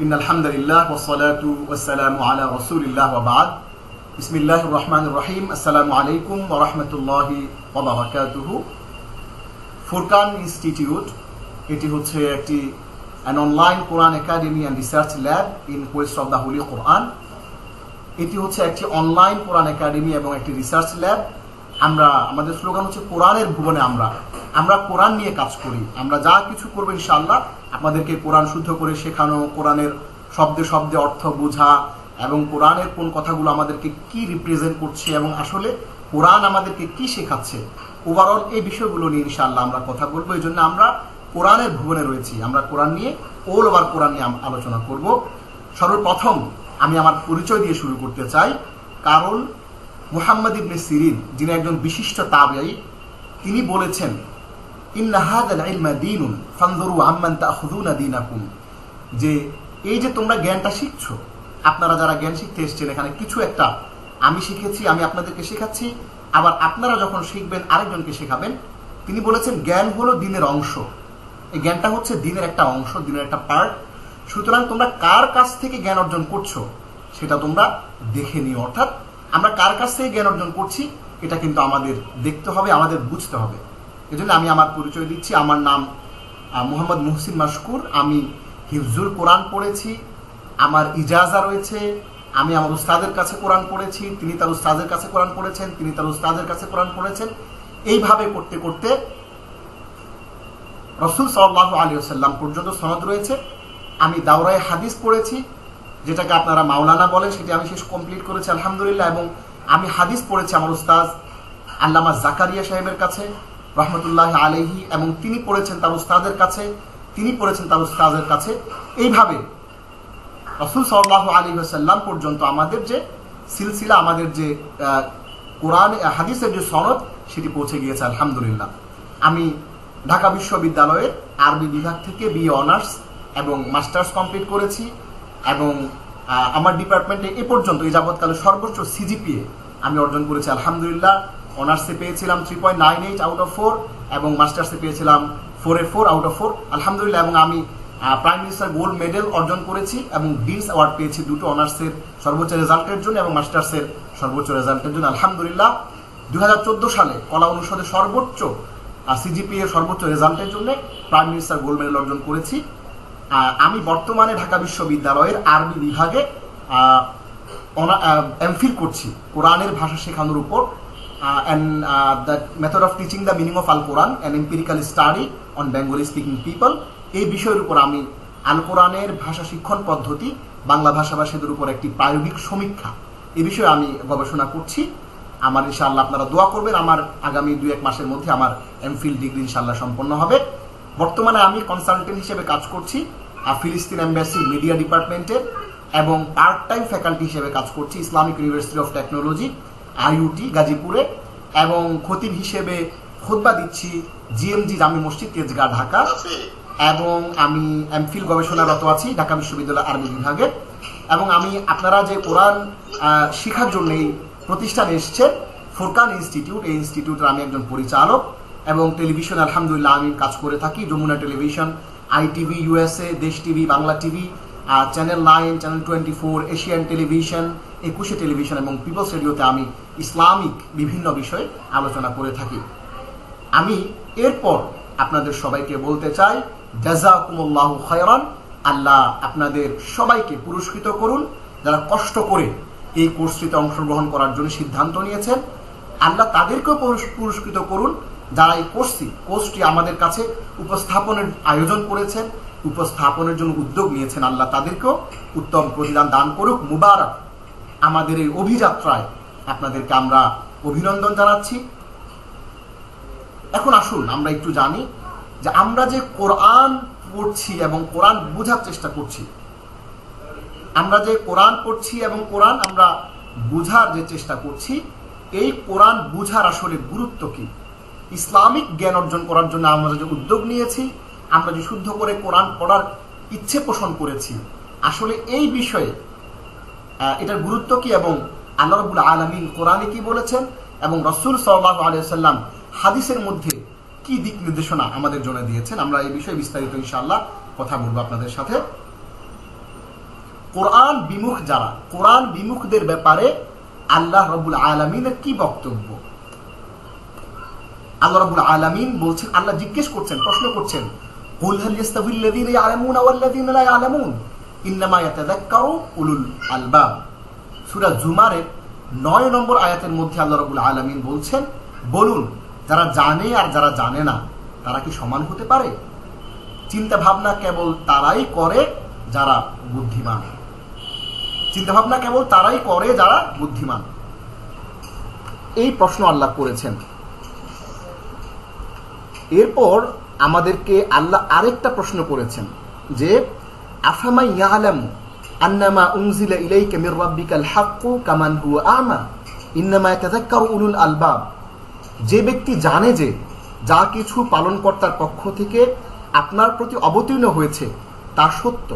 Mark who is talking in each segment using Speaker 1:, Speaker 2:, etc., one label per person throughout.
Speaker 1: ইন্নাল হামদুলিল্লাহ ওয়াসসালাতু ওয়াসসালামু আলা রাসূলিল্লাহ ওয়া বা'দ। বিসমিল্লাহির রহমানির রহিম। আসসালামু আলাইকুম ওয়া রাহমাতুল্লাহি ওয়া বারাকাতুহু। ফুরকান ইনস্টিটিউট এটি হচ্ছে একটি online Quran academy and research lab in quest of the holy Quran. এটি হচ্ছে একটি অনলাইন কোরআন একাডেমি এবং একটি রিসার্চ ল্যাব। আমাদের স্লোগান হচ্ছে কোরআনের ভুবনে আমরা কোরআন নিয়ে কাজ করি। আমরা যা কিছু করবো ইনশাআল্লাহ আপনাদেরকে কোরআন শুদ্ধ করে শেখানো, কোরআনের শব্দে শব্দে অর্থ বোঝা এবং কোরআনের কোন কথাগুলো আমাদেরকে কি রিপ্রেজেন্ট করছে এবং আসলে কোরআন আমাদেরকে কি শেখাচ্ছে, ওভারঅল এই বিষয়গুলো নিয়ে ইনশাআল্লাহ আমরা কথা বলবো। এই জন্য আমরা কোরআনের ভুবনে রয়েছি। আমরা কোরআন নিয়ে অল ওভার কোরআন নিয়ে আলোচনা করব। সর্বপ্রথম আমি আমার পরিচয় দিয়ে শুরু করতে চাই, কারণ মুহাম্মদ ইবনে সিরিন, যিনি একজন বিশিষ্ট তাবেঈ, তিনি বলেছেন ইন্না হাযাল ইলমা দীনুন ফানজুরু আম্মান তাখুযুনা দীনাকুম, যে এই যে তোমরা জ্ঞানটা শিখছো, আপনারা যারা জ্ঞান শিখতে এসেছেন এখানে কিছু একটা আমি শিখেছি, আমি আপনাদেরকে শেখাচ্ছি, আবার আপনারা যখন শিখবেন আরেকজনকে শেখাবেন। তিনি বলেছেন জ্ঞান হলো দ্বীনের অংশ। এই জ্ঞানটা হচ্ছে দ্বীনের একটা অংশ, দ্বীনের একটা পার্ট। সুতরাং তোমরা কার কাছ থেকে জ্ঞান অর্জন করছো সেটা তোমরা দেখে নিও। অর্থাৎ আমরা কার কাছ থেকে জ্ঞান অর্জন করছি এটা কিন্তু আমাদের দেখতে হবে, আমাদের বুঝতে হবে। এই জন্য আমি আমার পরিচয় দিচ্ছি। আমার নাম মোহাম্মদ মুহসিন মাশকুর। আমি হিফজুল কোরআন পড়েছি, আমার ইজাজা রয়েছে। আমি আমার উস্তাদের কাছে কোরআন পড়েছি, তিনি তার উস্তাদের কাছে কোরআন পড়েছেন, তিনি তার উস্তাদের কাছে কোরআন পড়েছেন। এইভাবে করতে করতে রাসূল সাল্লাল্লাহু আলাইহি ওয়াসাল্লাম পর্যন্ত সনদ রয়েছে। আমি দাওরায়ে হাদিস পড়েছি, যেটাকে আপনারা মাওলানা বলেন, সেটি আমি শেষ কমপ্লিট করেছি আলহামদুলিল্লাহ। এবং আমি হাদিস পড়েছি আমার উস্তাদ আল্লামা জাকারিয়া সাহেবের কাছে রহমতুল্লাহ আলাইহি, এবং তিনি পড়েছেন তার উস্তাদের কাছে, তিনি পড়েছেন তার উস্তাদের কাছে। এইভাবে রাসূল সাল্লাল্লাহু আলাইহি ওয়াসাল্লাম পর্যন্ত আমাদের যে সিলসিলা, আমাদের যে কোরআন হাদিসের যে সনদ, সেটি পৌঁছে গিয়েছে আলহামদুলিল্লাহ। আমি ঢাকা বিশ্ববিদ্যালয়ের আরবি বিভাগ থেকে বিএ অনার্স এবং মাস্টার্স কমপ্লিট করেছি, এবং আমার ডিপার্টমেন্টে এ পর্যন্ত এই যাবৎকালে সর্বোচ্চ সিজিপিএ আমি অর্জন করেছি আলহামদুলিল্লাহ। অনার্সে পেয়েছিলাম 3.98 আউট অফ 4 এবং মাস্টার্সে পেয়েছিলাম 4 আউট অফ 4 আলহামদুলিল্লাহ। এবং আমি প্রাইম মিনিস্টার গোল্ড মেডেল অর্জন করেছি এবং ডিনস অ্যাওয়ার্ড পেয়েছি দুটো, অনার্সের সর্বোচ্চ রেজাল্টের জন্য এবং মাস্টার্সের সর্বোচ্চ রেজাল্টের জন্য আলহামদুলিল্লাহ। 2014 সালে কলা অনুষদের সর্বোচ্চ সিজিপিএ সর্বোচ্চ রেজাল্টের জন্য প্রাইম মিনিস্টার গোল্ড মেডেল অর্জন করেছি। আমি বর্তমানে ঢাকা বিশ্ববিদ্যালয়ের আরবি বিভাগে এমফিল করছি কোরআনের ভাষা শেখানোর উপর, the method of teaching the meaning of Al Quran and empirical study on Bengali speaking people. এই বিষয়ের উপর আমি আল কোরআনের ভাষা শিক্ষণ পদ্ধতি, বাংলা ভাষাভাষীদের উপর একটি প্রায়োগিক সমীক্ষা, এই বিষয়ে আমি গবেষণা করছি। আমার ইনশাআল্লাহ আপনারা দোয়া করবেন, আমার আগামী 2-1 মাসের মধ্যে আমার এমফিল ডিগ্রি ইনশাআল্লাহ সম্পন্ন হবে। বর্তমানে আমি কনসালটেন্ট হিসেবে কাজ করছি ফিলিস্তিন এম্বাসি মিডিয়া ডিপার্টমেন্টের, এবং পার্ট টাইম ফ্যাকাল্টি হিসেবে কাজ করছি Islamic university of technology IUT গাজীপুরে, এবং খতিব হিসেবে খুতবা দিচ্ছি জিএমজি জামি মসজিদ তেজগাঁ ঢাকা, এবং আমি এমফিল গবেষণারত আছি ঢাকা বিশ্ববিদ্যালয় আরবি বিভাগে। এবং আমি আপনারা যে কোরআন শেখার জন্য এই প্রতিষ্ঠানে এসেছে ফুরকান ইনস্টিটিউট, এই ইনস্টিটিউটের আমি একজন পরিচালক, এবং টেলিভিশন আলহামদুলিল্লাহ আমি কাজ করে থাকি। যমুনা টেলিভিশন, আইটিভি ইউএসএ, দেশ TV, Bangla TV, channel 9, channel 24, Asian television, 21 television এবং পিপলস রেডিওতে আমি ইসলামিক বিভিন্ন বিষয়ে আলোচনা করে থাকি। আমি এরপর আপনাদের সবাইকে বলতে চাই জাযাকুমুল্লাহু খায়রান। আল্লাহ আপনাদের সবাইকে পুরস্কৃত করুন যারা কষ্ট করে এই কোর্সটিতে অংশগ্রহণ করার জন্য সিদ্ধান্ত নিয়েছেন। আল্লাহ তাদেরকেও পুরস্কৃত করুন যারা এই কোর্সটি আমাদের কাছে উপস্থাপনের আয়োজন করেছেন, উপস্থাপনের জন্য উদ্যোগ নিয়েছেন। আল্লাহ তাদেরকেও উত্তম প্রতিদান দান করুক। মুবারক আমাদের এই অভিযাত্রায় আপনাদেরকে আমরা অভিনন্দন জানাচ্ছি। এখন আসুন আমরা একটু জানি যে আমরা যে কোরআন পড়ছি এবং কোরআন বোঝার চেষ্টা করছি, আমরা যে কোরআন পড়ছি এবং কোরআন আমরা বোঝার যে চেষ্টা করছি, এই কোরআন বোঝার আসলে গুরুত্ব কি, ইসলামিক জ্ঞান অর্জন করার জন্য আমরা যে উদ্যোগ নিয়েছি, আমরা যে শুদ্ধ করে কোরআন পড়ার ইচ্ছে পোষণ করেছি, আসলে এই বিষয়ে এটার গুরুত্ব কি এবং আল্লাহ রাব্বুল আলামিন কোরআনে কি বলেছেন এবং রাসূল সাল্লাল্লাহু আলাইহি ওয়াসাল্লাম হাদিসের মধ্যে কি দিক নির্দেশনা আমাদের জন্য দিয়েছেন, আমরা এই বিষয়ে বিস্তারিত ইনশাআল্লাহ কথা বলবো আপনাদের সাথে। কোরআন বিমুখ যারা, কোরআন বিমুখদের ব্যাপারে আল্লাহ রাব্বুল আলামিনের কি বক্তব্য? আল্লাহ রাব্বুল আলামিন বলছেন, আল্লাহ জিজ্ঞেস করছেন, প্রশ্ন করছেন, কুল হাল ইয়াস্তাবিল লাযীনা ইয়ালামুনা ওয়াল লাযীনা লা ইয়ালামুন ইন্নামা ইয়াতাযাক্কারু উলুল আলবাব। সূরা জুমারের 9 নম্বর আয়াতের মধ্যে আল্লাহ রাব্বুল আলামিন বলছেন, বলুন যারা জানে আর যারা জানে না তারা কি সমান হতে পারে? চিন্তা ভাবনা কেবল তারাই করে যারা বুদ্ধিমান। চিন্তা ভাবনা কেবল তারাই করে যারা বুদ্ধিমান। এই প্রশ্ন আল্লাহ করেছেন। এরপর আমাদেরকে আল্লাহ আরেকটা প্রশ্ন করেছেন যে আফামাই ইয়ালামু আন্নামা উনজিলা ইলাইকা মির রাব্বিকাল হাক্কু কামান হুয়া আমা ইন্নামা ইয়াতাযাক্কারু উলুল আলবাব। যে ব্যক্তি জানে যে যা কিছু পালনকর্তার পক্ষ থেকে আপনার প্রতি অবতীর্ণ হয়েছে তা সত্য,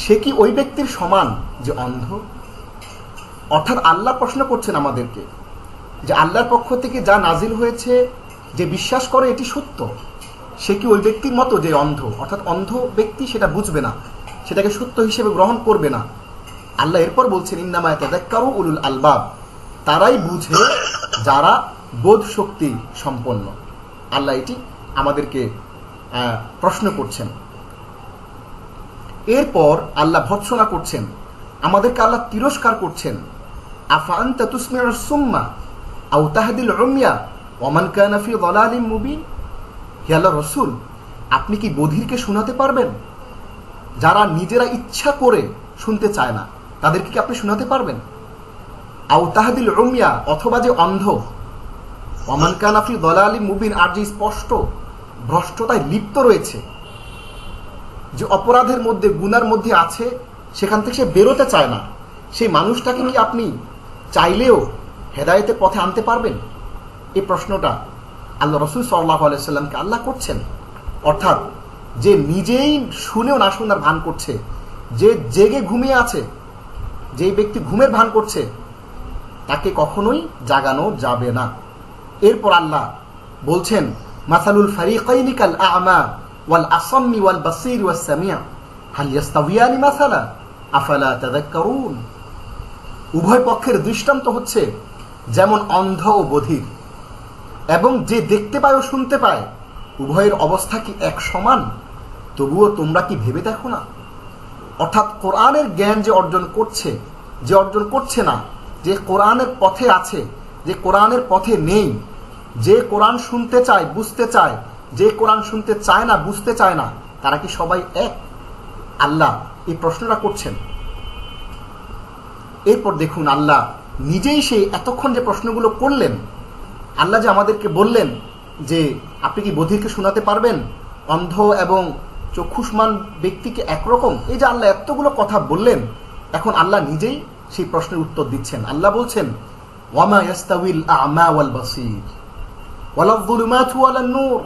Speaker 1: সে কি ওই ব্যক্তির সমান যে অন্ধ? অর্থাৎ আল্লাহ প্রশ্ন করছেন আমাদেরকে যে আল্লাহর পক্ষ থেকে যা নাজিল হয়েছে, যে বিশ্বাস করে এটি সত্য, সে কি ওই ব্যক্তির মতো যে অন্ধ? অর্থাৎ অন্ধ ব্যক্তি সেটা বুঝবে না, সেটাকে সত্য হিসেবে গ্রহণ করবে না। আল্লাহ এরপর বলছেন ইন্নামা ইয়াতাযাক্কারু উলুল আলবাব, তারাই বুঝে যারা বোধ শক্তি সম্পন্ন। আল্লাহ এটি আমাদেরকে প্রশ্ন করছেন। এরপর আল্লাহ ভর্ৎসনা করছেন, আমাদেরকে আল্লাহ তিরস্কার করছেন, আফা আনতা তুসমিউস সুম্মা আও তাহদিল উমিয়া ওয়া মান কানা ফি যালালিম মুবিন। হে আল্লাহ রাসূল, আপনি কি বধিরকে শোনাতে পারবেন? যারা নিজেরা ইচ্ছা করে শুনতে চায় না তাদেরকে কি আপনি শোনাতে পারবেন? আও তাহদিল উমিয়া, অথবা যে অন্ধ, ওয়া মান কানা ফি যালালিম মুবিন, আর যে স্পষ্ট ভ্রষ্টতায় লিপ্ত রয়েছে, যে অপরাধের মধ্যে গুনার মধ্যে আছে, সেখান থেকে সে বেরোতে চায় না, সেই মানুষটাকে কি আপনি চাইলেও হেদায়েতের পথে আনতে পারবেন? এই প্রশ্নটা আল্লাহ রাসূল সাল্লাল্লাহু আলাইহি সাল্লামকে আল্লাহ করছেন। অর্থাৎ যে নিজেই শুনেও না শোনার ভান করছে, যে জেগে ঘুমিয়ে আছে, যেই ব্যক্তি ঘুমের ভান করছে, তাকে কখনোই জাগানো যাবে না। এরপর আল্লাহ বলছেন, মাসালুল ফারিকাইনি কাল আ'মা ওয়াল আসাম্মি ওয়াল বাসীর ওয়াস সামিআ হাল ইয়াস্তাওয়িয়ানি মাসালা আফালা তাযাক্কারুন। উভয় পক্ষের দৃষ্টান্ত হচ্ছে যেমন অন্ধ ও বধির, এবং যে দেখতে পায় ও শুনতে পায়, উভয়ের অবস্থা কি এক সমান? তবুও তোমরা কি ভেবে দেখো না? অর্থাৎ কোরআনের জ্ঞান যে অর্জন করছে, যে অর্জন করছে না, যে কোরআনের পথে আছে, যে কোরআনের পথে নেই, যে কোরআন শুনতে চায়, বুঝতে চায়, যে কোরআন শুনতে চায় না, বুঝতে চায় না, তারা কি সবাই এক? আল্লাহ এই প্রশ্নটা করছেন। এরপর দেখুন আল্লাহ নিজেই সেই এতক্ষণ যে প্রশ্নগুলো করলেন, আল্লাহ যে আমাদেরকে বললেন যে আপনি কি বধিরকে শোনাতে পারবেন, অন্ধ এবং চক্ষুষ্মান ব্যক্তিকে একরকম, এই যে আল্লাহ এতগুলো কথা বললেন, এখন আল্লাহ নিজেই সেই প্রশ্নের উত্তর দিচ্ছেন। আল্লাহ বলছেন, ওয়ামা ইয়াস্তাউইল আ'মা ওয়াল বাসীর ওয়ালা যুলুমাতু ওয়ালান নূর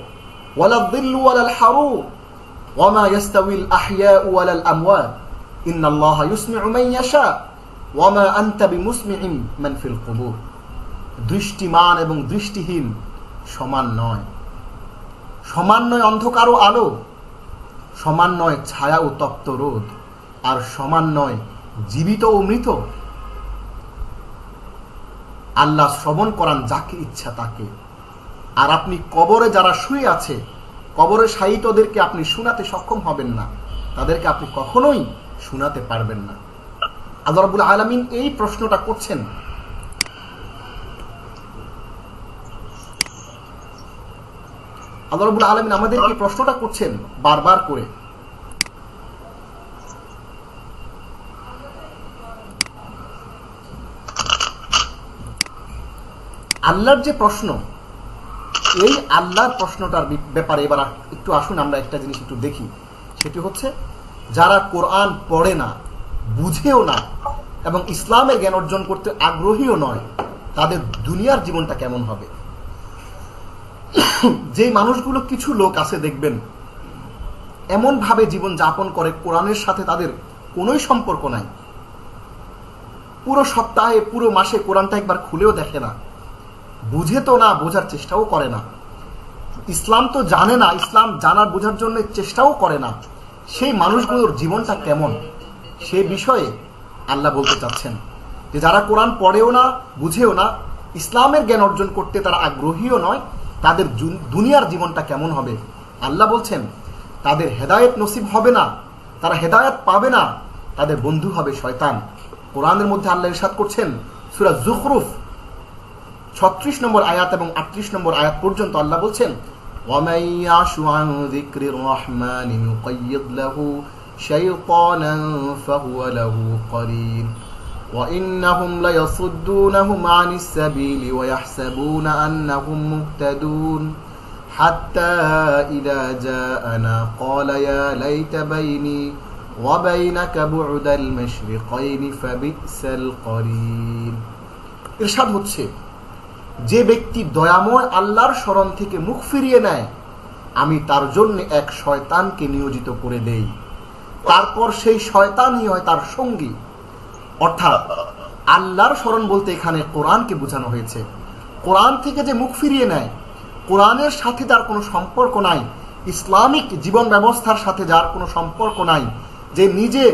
Speaker 1: ওয়ালা যিল্লু ওয়ালাল হারুর ওয়ামা ইয়াস্তাউইল আহইয়াউ ওয়ালাল আমওয়াত ইন্নাল্লাহা ইউসমিউ মান ইয়াশা ওয়ামা আনতা বিমুসমিইন মান ফিল কুবুর। দৃষ্টিমান এবং দৃষ্টিহীন সমান নয়। সমান নয় অন্ধকার ও আলো, সমান নয় ছায়া ও তপ্ত রোদ, আর সমান নয় জীবিত ও মৃত। আল্লাহ শ্রবণ করান যাকে ইচ্ছা তাকে। আর আপনি কবরে যারা শুয়ে আছে, কবরে শায়িতদেরকে আপনি শোনাতে সক্ষম হবেন না, তাদেরকে আপনি কখনোই শোনাতে পারবেন না। আল্লাহ রাব্বুল আলামিন এই প্রশ্নটা করছেন। আল্লাহ রাব্বুল আলামিন আমাদেরকে প্রশ্নটা করছেন বারবার করে। আল্লাহর যে প্রশ্ন, এই আল্লাহর প্রশ্নটার ব্যাপারে এবার একটু আসুন আমরা একটা জিনিস একটু দেখি। সেটি হচ্ছে, যারা কোরআন পড়ে না, বুঝেও না, এবং ইসলামের জ্ঞান অর্জন করতে আগ্রহীও নয়, তাদের দুনিয়ার জীবনটা কেমন হবে? যে মানুষগুলো, কিছু লোক আছে দেখবেন এমন ভাবে জীবন যাপন করে, কোরআনের সাথে তাদের কোনোই সম্পর্ক নাই, পুরো সপ্তাহে পুরো মাসে কোরআনটা একবার খুলেও দেখে না, বুঝে তো না, বোঝার চেষ্টাও করে না, ইসলাম তো জানে না, ইসলাম জানার বোঝার জন্য চেষ্টাও করে না। সেই মানুষগুলোর জীবনটা কেমন? সে বিষয়ে আল্লাহ বলতে চাচ্ছেন যে যারা কোরআন পড়েও না, বুঝেও না, ইসলামের জ্ঞান অর্জন করতে তারা আগ্রহীও নয়, তাদের দুনিয়ার জীবনটা কেমন হবে? আল্লাহ বলছেন তাদের হেদায়েত নসিব হবে না, তারা হেদায়েত পাবে না, তাদের বন্ধু হবে শয়তান। কোরআনের মধ্যে আল্লাহ ইরশাদ করছেন সূরা যুখরুফ 36 নম্বর আয়াত এবং 38 নম্বর আয়াত পর্যন্ত আল্লাহ বলছেন وَمَن يَعْشُ عَن ذِكْرِ الرَّحْمَنِ نُقَيِّضْ لَهُ شَيْطَانًا فَهُوَ لَهُ قَرِينٌ وَإِنَّهُمْ لَيَصُدُّونَهُمْ عَنِ السَّبِيلِ وَيَحْسَبُونَ أَنَّهُمْ مُهْتَدُونَ حَتَّى إِذَا جَاءَنَا قَالَ يَا لَيْتَ بَيْنِي وَبَيْنَكَ بُعْدَ الْمَشْرِقَيْنِ فَبِئْسَ الْقَرِينُ। ইরশাদ হচ্ছে যে ব্যক্তি দয়াময় আল্লাহর স্মরণ থেকে মুখ ফিরিয়ে নেয়, আমি তার জন্য এক শয়তানকে নিয়োজিত করে দেই, তারপর সেই শয়তানই হয় তার সঙ্গী। অর্থাৎ আল্লাহর স্মরণ বলতে এখানে কোরআনকে বোঝানো হয়েছে। কোরআন থেকে যে মুখ ফিরিয়ে নেয়, কোরআনের সাথে যার কোনো সম্পর্ক নাই, ইসলামিক জীবন ব্যবস্থার সাথে যার কোনো সম্পর্ক নাই, যে নিজে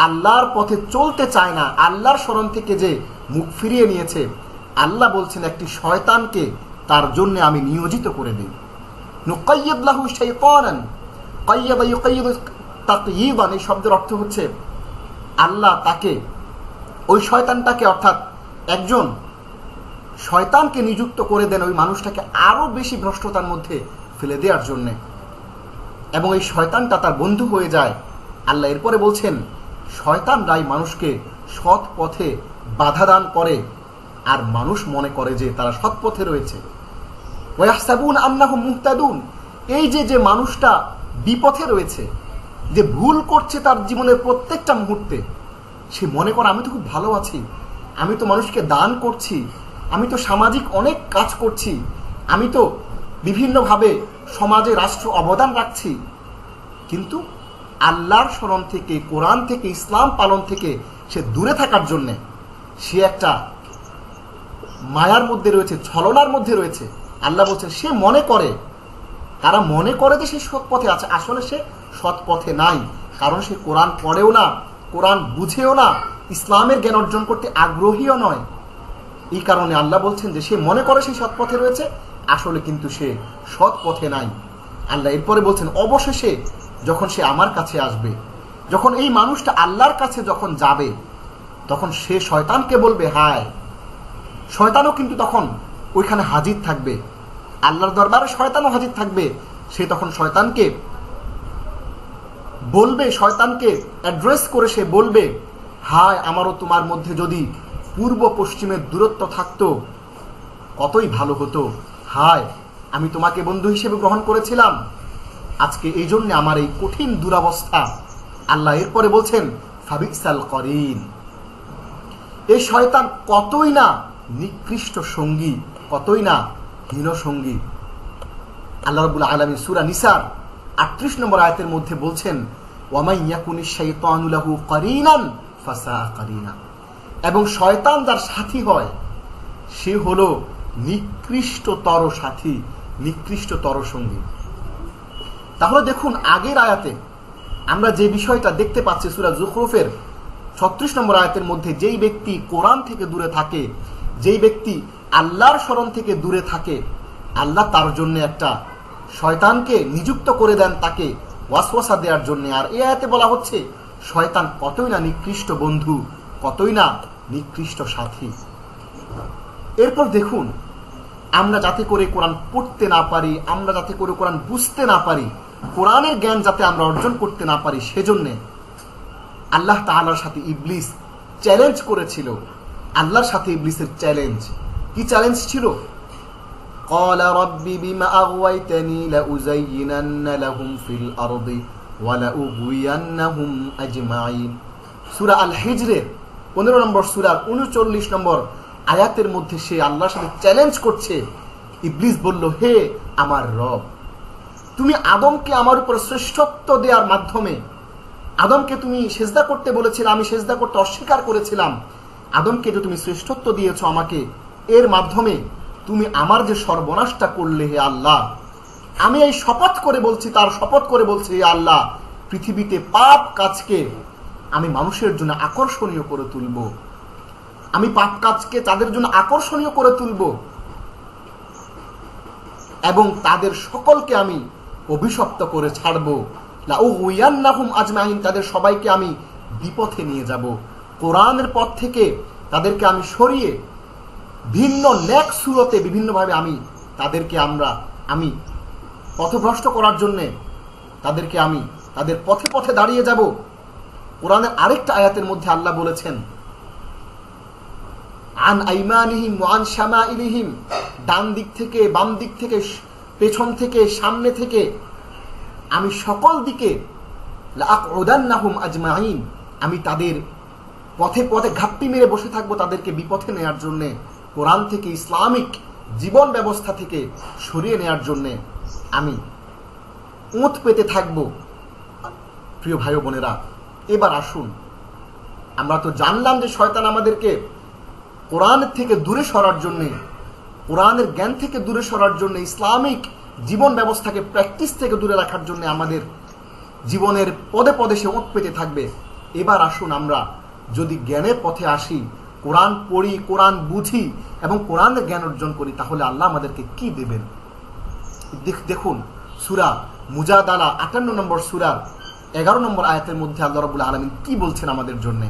Speaker 1: আল্লাহর পথে চলতে চায় না, আল্লাহর স্মরণ থেকে যে মুখ ফিরিয়ে নিয়েছে, আল্লাহ বলছেন একটি শয়তানকে তার জন্য আমি নিয়োজিত করে দিই। নুকাইয়িদ লাহু শাইতানান, কাইয়াদা ইউকাইয়িদু তাকয়ীদান, এই শব্দের অর্থ হচ্ছে আল্লাহ তাকে, ওই শয়তানটাকে, অর্থাৎ একজন শয়তানকে নিযুক্ত করে দেন ওই মানুষটাকে আরো বেশি ভ্রষ্টতার মধ্যে ফেলে দেওয়ার জন্য, এবং এই শয়তানটা তার বন্ধু হয়ে যায়। আল্লাহ এরপরে বলছেন শয়তানরাই মানুষকে সৎ পথে বাধা দান করে, আর মানুষ মনে করে যে তারা সৎ পথে রয়েছে। ওয়াহসাবুন আন্নাহুম মুহতাদুন, এই যে মানুষটা বিপথে রয়েছে, যে ভুল করছে তার জীবনের প্রত্যেকটা মুহূর্তে, সে মনে করে আমি তো খুব ভালো আছি, আমি তো মানুষকে দান করছি, আমি তো সামাজিক অনেক কাজ করছি, আমি তো বিভিন্নভাবে সমাজে রাষ্ট্র অবদান রাখছি, কিন্তু আল্লাহর স্মরণ থেকে, কোরআন থেকে, ইসলাম পালন থেকে সে দূরে থাকার জন্যে সে একটা মায়ার মধ্যে রয়েছে, ছলনার মধ্যে রয়েছে। আল্লাহ বলছেন সে মনে করে, তারা মনে করে যে সে সৎ পথে আছে, আসলে সে সৎ পথে নাই, কারণ সে কোরআন পড়েও না, কোরআন বুঝেও না, ইসলামের জ্ঞান অর্জন করতে আগ্রহীও নয়। এই কারণে আল্লাহ বলছেন যে সে মনে করে সে সৎ পথে রয়েছে, আসলে কিন্তু সে সৎ পথে নাই। আল্লাহ এরপরে বলছেন অবশেষে যখন সে আমার কাছে আসবে, যখন এই মানুষটা আল্লাহর কাছে যখন যাবে, তখন সে শয়তানকে বলবে হায়, শয়তানও কিন্তু তখন ওইখানে হাজির থাকবে, আল্লাহর দরবারে শয়তানও হাজির থাকবে। সে তখন শয়তানকে বলবে, শয়তানকে অ্যাড্রেস করে সে বলবে হায়, আমারও তোমার মধ্যে যদি পূর্ব পশ্চিমের দূরত্ব থাকতো কতই ভালো হতো, হায় আমি তোমাকে বন্ধু হিসেবে গ্রহণ করেছিলাম, আজকে এই জন্য আমার এই কঠিন দুরবস্থা। আল্লাহ এরপরে বলছেন ফাবিসাল করিন, এই শয়তান কতই না নিকৃষ্ট সঙ্গী, কতই না হীন সঙ্গী। আল্লাহ রাব্বুল আলামিন সূরা নিসার 38 নম্বর আয়াতের মধ্যে বলছেন ওয়ামাই ইয়াকুনিশ শাইতানু লাহু করিনান ফাসাআ করিনা, এবং শয়তান যার সাথী হয় সে হলো নিকৃষ্টতর সাথী, নিকৃষ্টতর সঙ্গী। তাহলে দেখুন আগের আয়াতে আমরা যে বিষয়টা দেখতে পাচ্ছি সূরা যুখরুফের 36 নম্বর আয়াতের মধ্যে, যেই ব্যক্তি কোরআন থেকে দূরে থাকে, যেই ব্যক্তি আল্লাহর স্মরণ থেকে দূরে থাকে, আল্লাহ তার জন্য একটা শয়তানকে নিযুক্ত করে দেন তাকে ওয়াসওয়াসা দেওয়ার জন্য। আর এই আয়াতে বলা হচ্ছে শয়তান কতই না নিকৃষ্ট বন্ধু, কতই না নিকৃষ্ট সাথী। এরপর দেখুন আমরা যাতে করে কোরআন পড়তে না পারি, আমরা যাতে করে কোরআন বুঝতে না পারি, কোরআনের জ্ঞান যাতে আমরা অর্জন করতে না পারি, সেজন্য আল্লাহ তাআলার সাথে ইবলিস চ্যালেঞ্জ করেছিল। আল্লাহর সাথে ইবলিসের চ্যালেঞ্জ কি চ্যালেঞ্জ ছিল? قال رب بما أغويتني لأزينن لهم في الأرض ولأغوينهم أجمعين। সূরা আল হিজরের 15 নম্বর সূরার 39 নম্বর আয়াতের মধ্যে সে আল্লাহর সাথে চ্যালেঞ্জ করছে। ইবলিস বলল, হে আমার রব, তুমি আদমকে আমার উপর শ্রেষ্ঠত্ব দেওয়ার মাধ্যমে, আদমকে তুমি সেজদা করতে বলেছিলে, আমি সেজদা করতে অস্বীকার করেছিলাম, আদমকে যে তুমি শ্রেষ্ঠত্ব দিয়েছো আমাকে, এর মাধ্যমে তুমি আমার যে সর্বনাশটা করলে হে আল্লাহ, আমি এই শপথ করে বলছি, তার শপথ করে বলছি হে আল্লাহ, পৃথিবীতে পাপ কাজকে আমি মানুষের জন্য আকর্ষণীয় করে তুলব, আমি পাপ কাজকে তাদের জন্য আকর্ষণীয় করে তুলব এবং তাদের সকলকে আমি অভিশপ্ত করে ছাড়ব। লাউগুয়ান্নাহুম আজমাইন, তাদের সবাইকে আমি বিপথে নিয়ে যাব। কোরআনের পথ থেকে তাদেরকে আমি সরিয়ে ভিন্ন নেক সুরতে বিভিন্নভাবে আমি তাদেরকে আমি পথভ্রষ্ট করার জন্যে তাদেরকে আমি তাদের পথে পথে দাঁড়িয়ে যাব। কোরআনের আরেকটা আয়াতের মধ্যে আল্লাহ বলেছেন, আন আইমানিহিম ওয়া আন শামাইলিহিম, ডান দিক থেকে, বাম দিক থেকে, পেছন থেকে, সামনে থেকে, আমি সকল দিকে লাআকউদান্নাহুম আজমাইন, আমি তাদের পথে পথে ঘাপটি মেরে বসে থাকবো তাদেরকে বিপথে নেয়ার জন্যে, কোরআন থেকে, ইসলামিক জীবন ব্যবস্থা থেকে সরিয়ে নেয়ার জন্যে আমি ওঁত পেতে থাকব। প্রিয় ভাই বোনেরা, এবার আসুন, আমরা তো জানলাম যে শয়তান আমাদেরকে কোরআনের থেকে দূরে সরার জন্যে, কোরআনের জ্ঞান থেকে দূরে সরার জন্য, ইসলামিক জীবন ব্যবস্থাকে প্র্যাকটিস থেকে দূরে রাখার জন্য আমাদের জীবনের পদে পদে সে ওঁত পেতে থাকবে। এবার আসুন আমরা যদি জ্ঞানের পথে আসি, কোরআন পড়ি, কোরআন বুঝি এবং কোরআনের জ্ঞান অর্জন করি, তাহলে আল্লাহ আমাদেরকে কি দেবেন। দেখুন সূরা মুজাদালা ৫৮ নম্বর সূরার ১১ নম্বর আয়াতের মধ্যে আল্লাহ রাব্বুল আলামিন কি বলছেন আমাদের জন্য।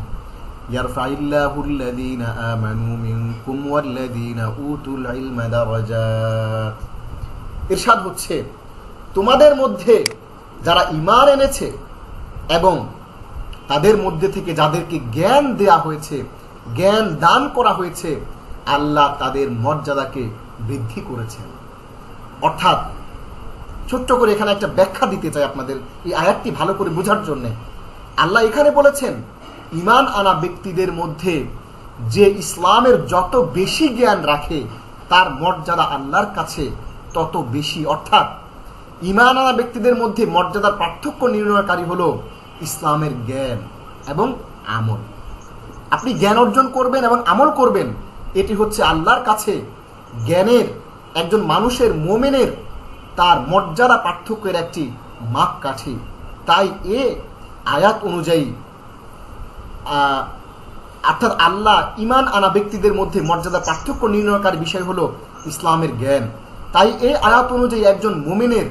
Speaker 1: ইয়ারফাইল্লাহুল্লাযীনা আমানু মিনকুম ওয়াল্লাযীনা উতুল ইলমা দারাজাত। ইরশাদ হচ্ছে, তোমাদের মধ্যে যারা ঈমান এনেছে এবং তাদের মধ্যে থেকে যাদেরকে জ্ঞান দেয়া হয়েছে, জ্ঞান দান করা হয়েছে, আল্লাহ তাদের মর্যাদাকে বৃদ্ধি করেছেন। অর্থাৎ ছোট্ট করে এখানে একটা ব্যাখ্যা দিতে চাই আপনাদের এই আয়াতটি ভালো করে বোঝার জন্য। আল্লাহ এখানে বলেছেন, ঈমান আনা ব্যক্তিদের মধ্যে যে ইসলামের যত বেশি জ্ঞান রাখে তার মর্যাদা আল্লাহর কাছে তত বেশি। অর্থাৎ ঈমান আনা ব্যক্তিদের মধ্যে মর্যাদার পার্থক্য নির্ণয়কারী হলো ইসলামের জ্ঞান এবং আমল। আপনি জ্ঞান অর্জন করবেন এবং আমল করবেন, এটি হচ্ছে আল্লাহর কাছে জ্ঞানের, একজন মানুষের, মোমেনের তার মর্যাদা পার্থক্যের একটি মাপকাঠি। তাই এ আয়াত অনুযায়ী অর্থাৎ আল্লাহ ঈমান আনা ব্যক্তিদের মধ্যে মর্যাদা পার্থক্য নির্ণয়কারী বিষয় হলো ইসলামের জ্ঞান। তাই এই আয়াত অনুযায়ী একজন মুমিনের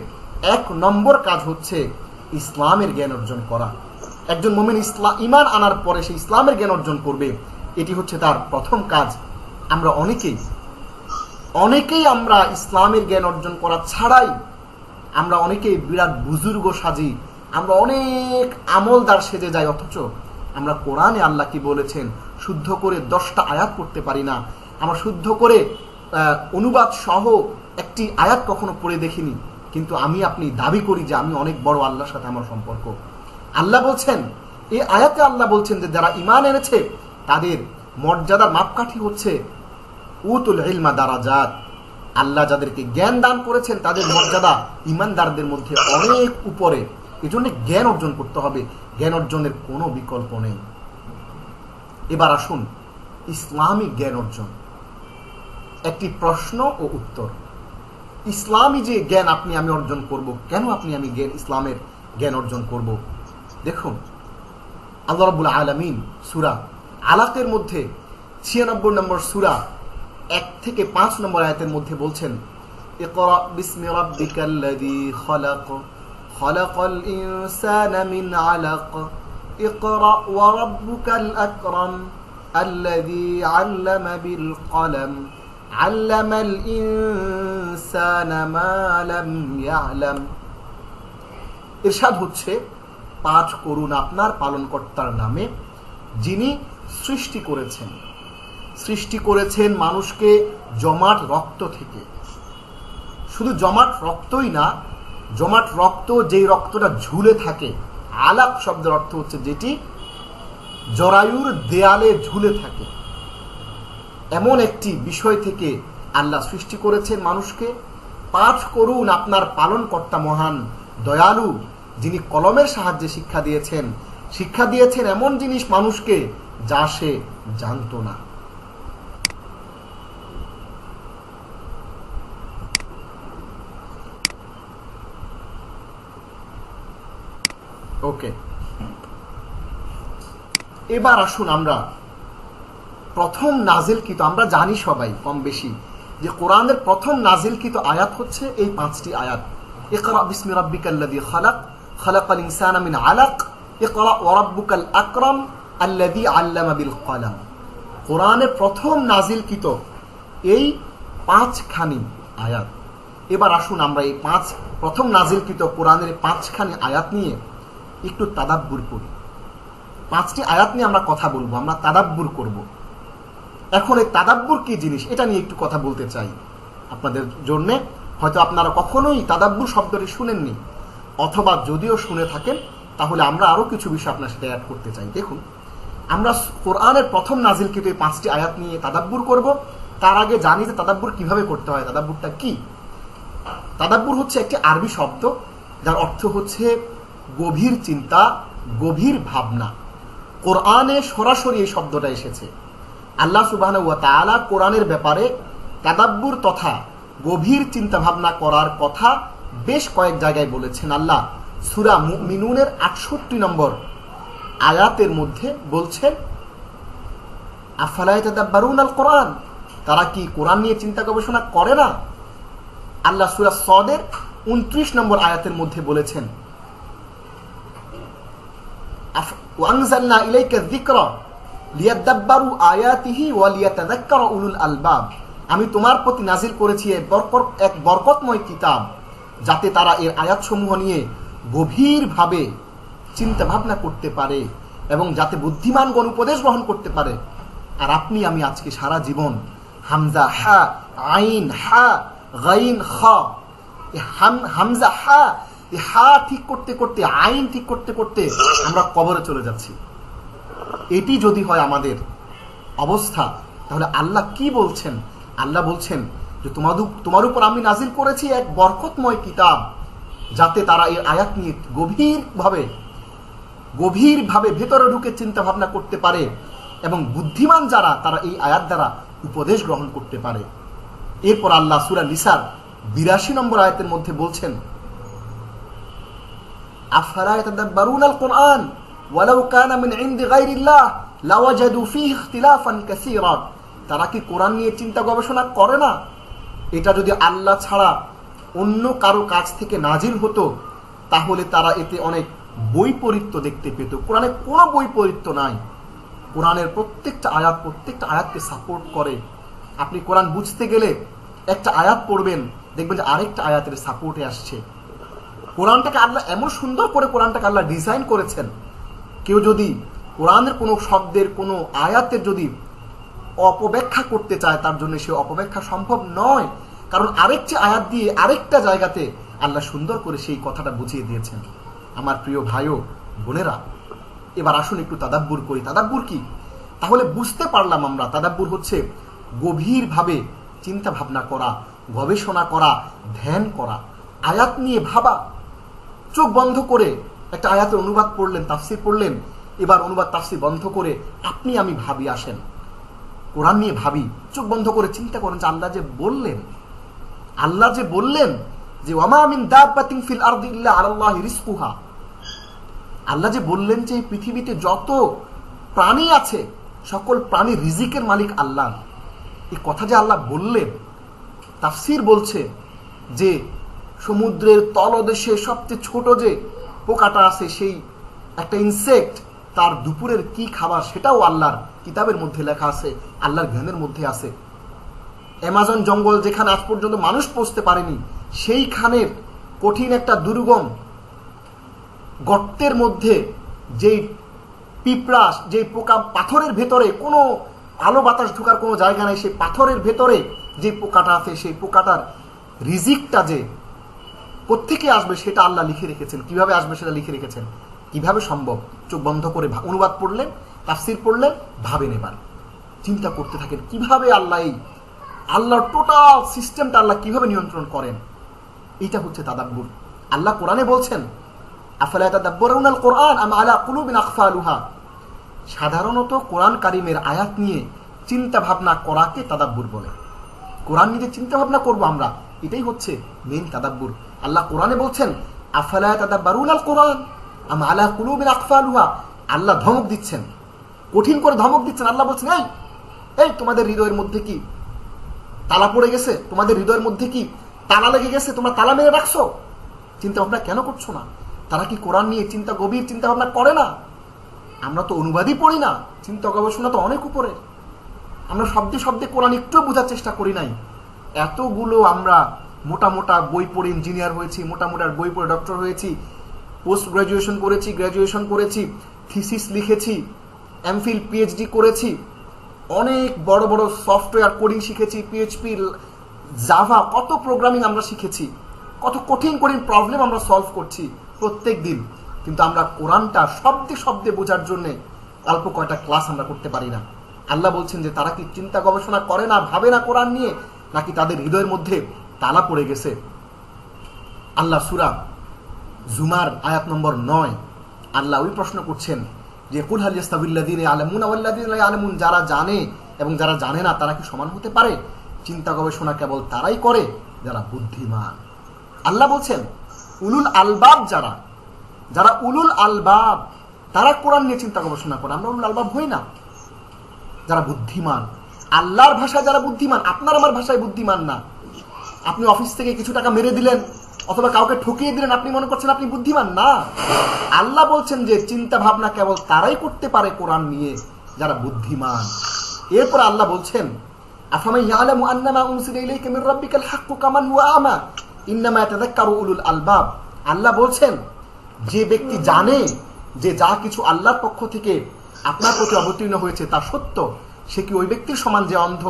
Speaker 1: ১ নম্বর কাজ হচ্ছে ইসলামের জ্ঞান অর্জন করা। একজন মুমিন ঈমান আনার পরে সে ইসলামের জ্ঞান অর্জন করবে, এটি হচ্ছে তার প্রথম কাজ। আমরা অনেকেই আমরা ইসলামের জ্ঞান অর্জন করা ছাড়াই আমরা অনেকেই বিরাট বুজুর্গ সাজি, আমরা অনেক আমলদার সেজে যাই, অথচ আমরা কোরআনে আল্লাহ কি বলেছেন শুদ্ধ করে 10টা আয়াত পড়তে পারি না। আমরা শুদ্ধ করে অনুবাদ সহ একটি আয়াত কখনো পড়ে দেখিনি, কিন্তু আমি আপনি দাবি করি যে আমি অনেক বড়, আল্লাহর সাথে আমার সম্পর্ক। আল্লাহ বলছেন, এই আয়াতে আল্লাহ বলছেন যে যারা ঈমান এনেছে তাদের মর্যাদার মাপকাঠি হচ্ছে উতুল ইলমা দারাজাত। আল্লাহ যাদেরকে জ্ঞান দান করেছেন তাদের মর্যাদা ঈমানদারদের মধ্যে অনেক উপরে। এজন্য জ্ঞান অর্জন করতে হবে, জ্ঞান অর্জনের কোনো বিকল্প নেই। এবার আসুন ইসলামিক জ্ঞান অর্জন, একটি প্রশ্ন ও উত্তর। ইসলামী যে জ্ঞান আপনি আমি অর্জন করব, কেন আপনি আমি ইসলামের জ্ঞান অর্জন করব? দেখুন আল্লাহ রাব্বুল আলামিন সূরা আলাকের মধ্যে ৯৬ নম্বর সূরা ১ থেকে ৫ নম্বর আয়াতের মধ্যে বলছেন, ইকরা বিসমি রাব্বিকাল্লাযী খালাক খালাকাল ইনসানা মিন আলাক ইকরা ওয়া রাব্বুকাল আকরাম আল্লাযী আল্লামা বিল কলম আল্লামাল ইনসানা মা লাম ইয়ালাম। ইরশাদ হচ্ছে, পাঠ করুন আপনার পালনকর্তার নামে, যিনি সৃষ্টি করেছেন মানুষকে জমাট রক্ত থেকে। শুধু জমাট রক্তই না, জমাট রক্ত যেই রক্তটা ঝুলে থাকে, আলাক শব্দের অর্থ হচ্ছে যেটি জরায়ুর দেয়ালে ঝুলে থাকে, এমন একটি বিষয় থেকে আল্লাহ সৃষ্টি করেছেন মানুষকে। পাঠ করুন আপনার পালনকর্তা মহান দয়ালু, যিনি কলমের সাহায্যে শিক্ষা দিয়েছেন এমন জিনিস মানুষকে যা সে জানতো না। ওকে, এবার আসুন আমরা প্রথম নাজিলকৃত, আমরা জানি সবাই কম বেশি যে কোরআনের প্রথম নাজিলকৃত আয়াত হচ্ছে এই 5টি আয়াত। ইকরা বিসমি রাব্বিকাল্লাযী খালাক, খালাকাল ইনসানা মিন আলাক, ইকরা ওয়া রাব্বুকাল আকরাম আল্লাযী আল্লামা বিল কলম। কোরআনের প্রথম নাজিলকৃত এই 5খানি আয়াত। এবার আসুন আমরা এই প্রথম নাজিলকৃত কোরআনের 5খানি আয়াত নিয়ে একটু তাদাব্বুর করি। 5টি আয়াত নিয়ে আমরা কথা বলবো, আমরা তাদাব্বুর করব। এখন এই তাদাব্বুর কি জিনিস এটা নিয়ে একটু কথা বলতে চাই আপনাদের জন্যে। হয়তো আপনারা কখনোই তাদাব্বুর শব্দটি শুনেননি, অথবা যদিও শুনে থাকেন তাহলে আমরা আরও কিছু বিষয় আপনার সাথে অ্যাড করতে চাই। দেখুন, আমরা কোরআনের প্রথম নাজিলকৃত এই 5টি আয়াত নিয়ে তাদাব্বুর করব। তার আগে জানি যে তাদাব্বুর কিভাবে করতে হয়। তাদাব্বুরটা কি? তাদাব্বুর হচ্ছে একটি আরবি শব্দ যার অর্থ হচ্ছে গভীর চিন্তা, গভীর ভাবনা। কোরআনে সরাসরি এই শব্দটা এসেছে। আল্লাহ সুবহানাহু ওয়া তাআলা কোরআনের ব্যাপারে তাদাব্বুর তথা গভীর চিন্তা ভাবনা করার কথা বেশ কয়েক জায়গায় বলেছেন। আল্লাহ সূরা মুমিনুনের 68 নম্বর আয়াতের মধ্যে বলছেন, আফালা ইয়াতাদাব্বারুনাল কোরআন, তারা কি কোরআন নিয়ে চিন্তা গবেষণা করে না? আল্লাহ সূরা সদের 29 নম্বর আয়াতের মধ্যে বলেছেন, ওয়ানজালনা ইলাইকা যিকরা লিয়াদাব্বারু আয়াতিহি ওয়া লিয়াতাযাক্কারা উলুল আলবাব, আমি তোমার প্রতি নাজিল করেছি এক বরকতময় কিতাব যাতে তারা এর আয়াতসমূহ নিয়ে গভীরভাবে চিন্তা ভাবনা করতে পারে এবং যাতে বুদ্ধিমানগণ উপদেশ গ্রহণ করতে পারে। আর আপনি আমি আজকে সারা জীবন হামজা হা, আইন হা, গাইন খ, হামজা হা, হা ঠিক করতে করতে, আইন ঠিক করতে করতে আমরা কবরে চলে যাচ্ছি। এটি যদি হয় আমাদের অবস্থা, তাহলে আল্লাহ কি বলছেন? আল্লাহ বলছেন যে তোমার উপর আমি নাজিল করেছি এক বরকতময় কিতাব যাতে তারা এই আয়াত নিয়ে গভীরভাবে ভেতরে ঢুকে চিন্তা ভাবনা করতে পারে এবং বুদ্ধিমান যারা তারা এই আয়াত দ্বারা উপদেশ গ্রহণ করতে পারে। এরপর আল্লাহ সূরা নিসার 82 নম্বর আয়াতের মধ্যে বলছেন, আফালা ইয়াতাদাব্বারুনাল কোরআন ওয়ালাউ কানা মিন ইনদি গায়রিল্লাহ লাওয়াজাদু ফীহি ইখতিলাফান কাসীরা, তারা কি কোরআন নিয়ে চিন্তা গবেষণা করে না? এটা যদি আল্লাহ ছাড়া অন্য কারো কাছ থেকে নাজিল হতো তাহলে তারা এতে অনেক বৈপরীত্য দেখতে পেত। কোরআনে কোনো বৈপরীত্য নাই। কোরআনের প্রত্যেকটা আয়াতকে সাপোর্ট করে। আপনি কোরআন বুঝতে গেলে একটা আয়াত পড়বেন, দেখবেন যে আরেকটা আয়াতের সাপোর্টে আসছে। কোরআনটাকে আল্লাহ এমন সুন্দর করে কোরআনটাকে আল্লাহ ডিজাইন করেছেন, কেউ যদি কোরআনের কোনো শব্দের কোনো আয়াতের যদি অপব্যাখ্যা করতে চায় তার জন্য সে অপব্যাখ্যা সম্ভব নয়, কারণ আরেকটি আয়াত দিয়ে আরেকটা জায়গাতে আল্লাহ সুন্দর করে সেই কথাটা বুঝিয়ে দিয়েছেন। আমার প্রিয় ভাই ও বোনেরা, এবার আসুন একটু তাদাব্বুর করি। তাদাব্বুর কি? তাহলে বুঝতে পারলাম আমরা তাদাব্বুর হচ্ছে গভীরভাবে চিন্তা ভাবনা করা, গবেষণা করা, ধ্যান করা, আয়াত নিয়ে ভাবা। চোখ বন্ধ করে একটা আয়াতের অনুবাদ পড়লেন, তাফসির পড়লেন, এবার অনুবাদ তাফসির বন্ধ করে আপনি আমি ভাবি, আসেন কোরআন নিয়ে ভাবি। চোখ বন্ধ করে চিন্তা করেন যে আল্লাহ যে বললেন যে ওয়ামা মিন দাব্বাতিন ফিল আরদি ইল্লা আলাল্লাহি রিজকুহা, আল্লাহ যে বললেন যে এই পৃথিবীতে যত প্রাণী আছে সকল প্রাণীর রিজিকের মালিক আল্লাহ। এই কথা যে আল্লাহ বললেন, তাফসির বলছে যে সমুদ্রের তলদেশে সবচেয়ে ছোট যে পোকাটা আছে, সেই একটা ইনসেক্ট, তার দুপুরের কি খাবার সেটাও আল্লাহর কিতাবের মধ্যে লেখা আছে, আল্লাহর জ্ঞানের মধ্যে আছে। অ্যামাজন জঙ্গল যেখানে আজ পর্যন্ত মানুষ পৌঁছতে পারেনি, সেইখানের কঠিন একটা দুর্গম গর্তের মধ্যে যেই পিঁপড়া, যেই পোকা, পাথরের ভেতরে কোনো আলো বাতাস ঢোকার কোনো জায়গা নেই, সেই পাথরের ভেতরে যে পোকাটা আছে, সেই পোকাটার রিজিকটা যে কোত্থেকে আসবে সেটা আল্লাহ লিখে রেখেছেন। কিভাবে আসবে সেটা লিখে রেখেছেন। কিভাবে সম্ভব? চোখ বন্ধ করে অনুবাদ পড়লেন, তাফসির পড়লেন, ভাবেন, এবার চিন্তা করতে থাকেন কিভাবে আল্লাহর টোটাল সিস্টেমটা আল্লাহ কিভাবে নিয়ন্ত্রণ করেন। এইটা হচ্ছে তাদাব্বুর। আল্লাহ কোরআনে বলছেন, আফালা ইয়াতাদাব্বারুনাল কোরআন আম আলা কুলুবিন আকফালুহা, সাধারণত কোরআন কারিমের আয়াত নিয়ে চিন্তা ভাবনা করাকে তাদাব্বুর বলে। কোরআন নিয়ে চিন্তা ভাবনা করবো আমরা, এটাই হচ্ছে মেইন তাদাব্বুর। আল্লাহ কোরআনে বলছেন, আফালা ইয়াতাদাব্বারুনাল কোরআন আম আলা কুলুবিন আকফালুহা, আল্লাহ ধমক দিচ্ছেন কঠিন করে ধমক দিচ্ছেন। আল্লাহ বলছেন, এই এই তোমাদের হৃদয়ের মধ্যে কি তালা পড়ে গেছে? তোমাদের হৃদয়ের মধ্যে কি তালা লেগে গেছে? তোমরা তালা মেরে রাখছো? চিন্তা ভাবনা কেন করছো না? তারা কি কোরআন নিয়ে গভীর চিন্তা ভাবনা করে না? আমরা তো অনুবাদই পড়ি না, চিন্তা গবেষণা তো অনেক উপরে। আমরা শব্দে শব্দে কোরআন একটু বোঝার চেষ্টা করি নাই। এতগুলো আমরা মোটা মোটা বই পড়ে ইঞ্জিনিয়ার হয়েছি, মোটা মোটা বই পড়ে ডক্টর হয়েছি, পোস্ট গ্রাজুয়েশন করেছি, গ্রাজুয়েশন করেছি, থিসিস লিখেছি, এমফিল পিএইচডি করেছি, অনেক বড় বড় সফটওয়্যার কোডিং শিখেছি, পিএইচপি, জাভা, কত প্রোগ্রামিং আমরা শিখেছি, কত কঠিন কঠিন প্রবলেম আমরা সলভ করছি প্রত্যেক দিন। কিন্তু আমরা কোরআনটা শব্দে শব্দে বোঝার জন্য অল্প কয়টা ক্লাস আমরা করতে পারি না। আল্লাহ বলছেন যে তারা কি চিন্তা গবেষণা করে না, ভাবে না কোরআন নিয়ে, নাকি তাদের হৃদয়ের মধ্যে তালা পড়ে গেছে? আল্লাহ সূরা জুমার আয়াত নম্বর 9 আল্লাহ ওই প্রশ্ন করছেন যে কুল হাল ইয়াস্তাবিল্লাযীনা ইয়ালামুনা ওয়াল্লাযীনা লা ইয়ালামুন, যারা জানে এবং যারা জানে না তারা কি সমান হতে পারে? চিন্তা গবেষণা কেবল তারাই করে যারা বুদ্ধিমান। আল্লাহ বলছেন উলুল আলবাব, যারা উলুল আলবাব তারা কোরআন নিয়ে চিন্তা গবেষণা করে। আমরা উলুল আলবাব হই না। যারা বুদ্ধিমান, আল্লাহর ভাষায় যারা বুদ্ধিমান, আপনার আমার ভাষায় বুদ্ধিমান না। আপনি অফিস থেকে কিছু টাকা মেরে দিলেন অথবা কাউকে ঠকিয়ে দিলেন, আপনি মনে করছেন আপনি বুদ্ধিমান? না, আল্লাহ বলছেন যে চিন্তা ভাবনা কেবল তারাই করতে পারে কোরআন নিয়ে যারা বুদ্ধিমান। এরপর আল্লাহ বলছেন আফামান ইয়ালামু আন্নামা উনজিলা ইলাইকা মির রাব্বিকাল হাক্কু কামান হুয়া আমা ইন্নামা ইয়াতাযাক্কারু উলুল আলবাব। আল্লাহ বলছেন যে ব্যক্তি জানে যে যা কিছু আল্লাহর পক্ষ থেকে আপনার প্রতি অবতীর্ণ হয়েছে তা সত্য, সে কি ওই ব্যক্তির সমান যে অন্ধ?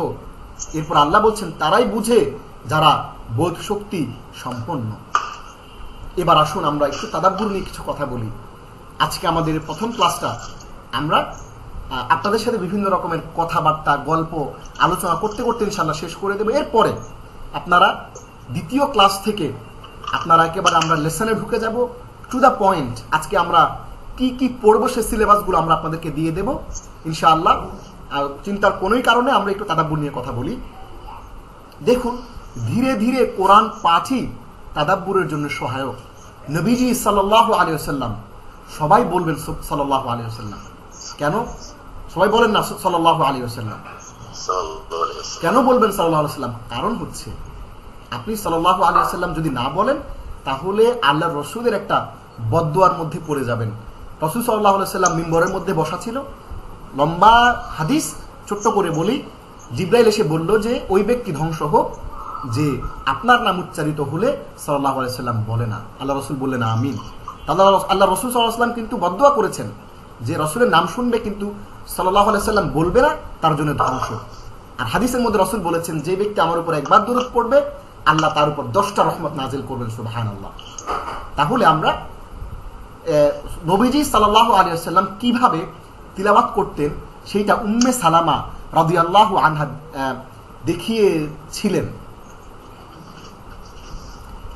Speaker 1: এরপর আল্লাহ বলছেন তারাই বুঝে যারা বোধ শক্তি সম্পন্ন। এবার আসুন আমরা একটু তাদাব্বুর নিয়ে কিছু কথা বলি। আজকে আমাদের প্রথম ক্লাসটা আমরা আপনাদের সাথে বিভিন্ন রকমের কথাবার্তা, গল্প, আলোচনা করতে করতে ইনশাআল্লাহ শেষ করে দেবো। এরপরে আপনারা দ্বিতীয় ক্লাস থেকে আপনারা একেবারে আমরা লেসনে ঢুকে যাব, টু দ্য পয়েন্ট। আজকে আমরা কি কি পড়বো সে সিলেবাসগুলো আমরা আপনাদেরকে দিয়ে দেব ইনশাআল্লাহ। চিন্তার কোনোই কারণে আমরা একটু তাদাব্বুর নিয়ে কথা বলি। দেখুন, ধীরে ধীরে কোরআন পাঠই তাদাব্বুরের জন্য সহায়ক। নবীজি সাল্লাল্লাহু আলাইহি ওয়াসাল্লাম, সবাই বলবেন সাল্লাল্লাহু আলাইহি ওয়াসাল্লাম। কেন সবাই বলেন না সাল্লাল্লাহু আলাইহি ওয়াসাল্লাম? কেন বলবেন সাল্লাল্লাহু আলাইহি ওয়াসাল্লাম? কারণ হচ্ছে আপনি সাল্লাল্লাহু আলাইহি ওয়াসাল্লাম যদি না বলেন তাহলে আল্লাহর রাসূলের একটা বদদুয়ার মধ্যে পড়ে যাবেন। রাসূল সাল্লাল্লাহু আলাইহি ওয়াসাল্লাম মিম্বরের মধ্যে বসা ছিল, লম্বা হাদিস, ছোট্ট করে বলি। জিবরাইল এসে বলল যে ওই ব্যক্তি ধ্বংস হোক যে আপনার নাম উচ্চারিত হলে সাল্লাল্লাহু আলাইহি ওয়াসাল্লাম বলে না। আল্লাহ রাসূল বললেন আমিন। আল্লাহ রাসূল সাল্লাল্লাহু আলাইহি ওয়াসাল্লাম কিন্তু বদদুয়া করেছেন যে রাসূলের নাম শুনবে কিন্তু সাল্লাল্লাহু আলাইহি ওয়াসাল্লাম বলবে না, তার জন্য ধ্বংস। আর হাদিসের মধ্যে রাসূল বলেছেন যে ব্যক্তি আমার উপর একবার দরুদ পড়বে আল্লাহ তার উপর 10টা রহমত নাজিল করবেন, সুবহানাল্লাহ। তাহলে আমরা নবীজি সাল্লাল্লাহু আলাইহি ওয়াসাল্লাম কিভাবে তিলাওয়াত করতেন সেইটা উম্মে সালামা রাদিয়াল্লাহু আনহা দেখিয়েছিলেন।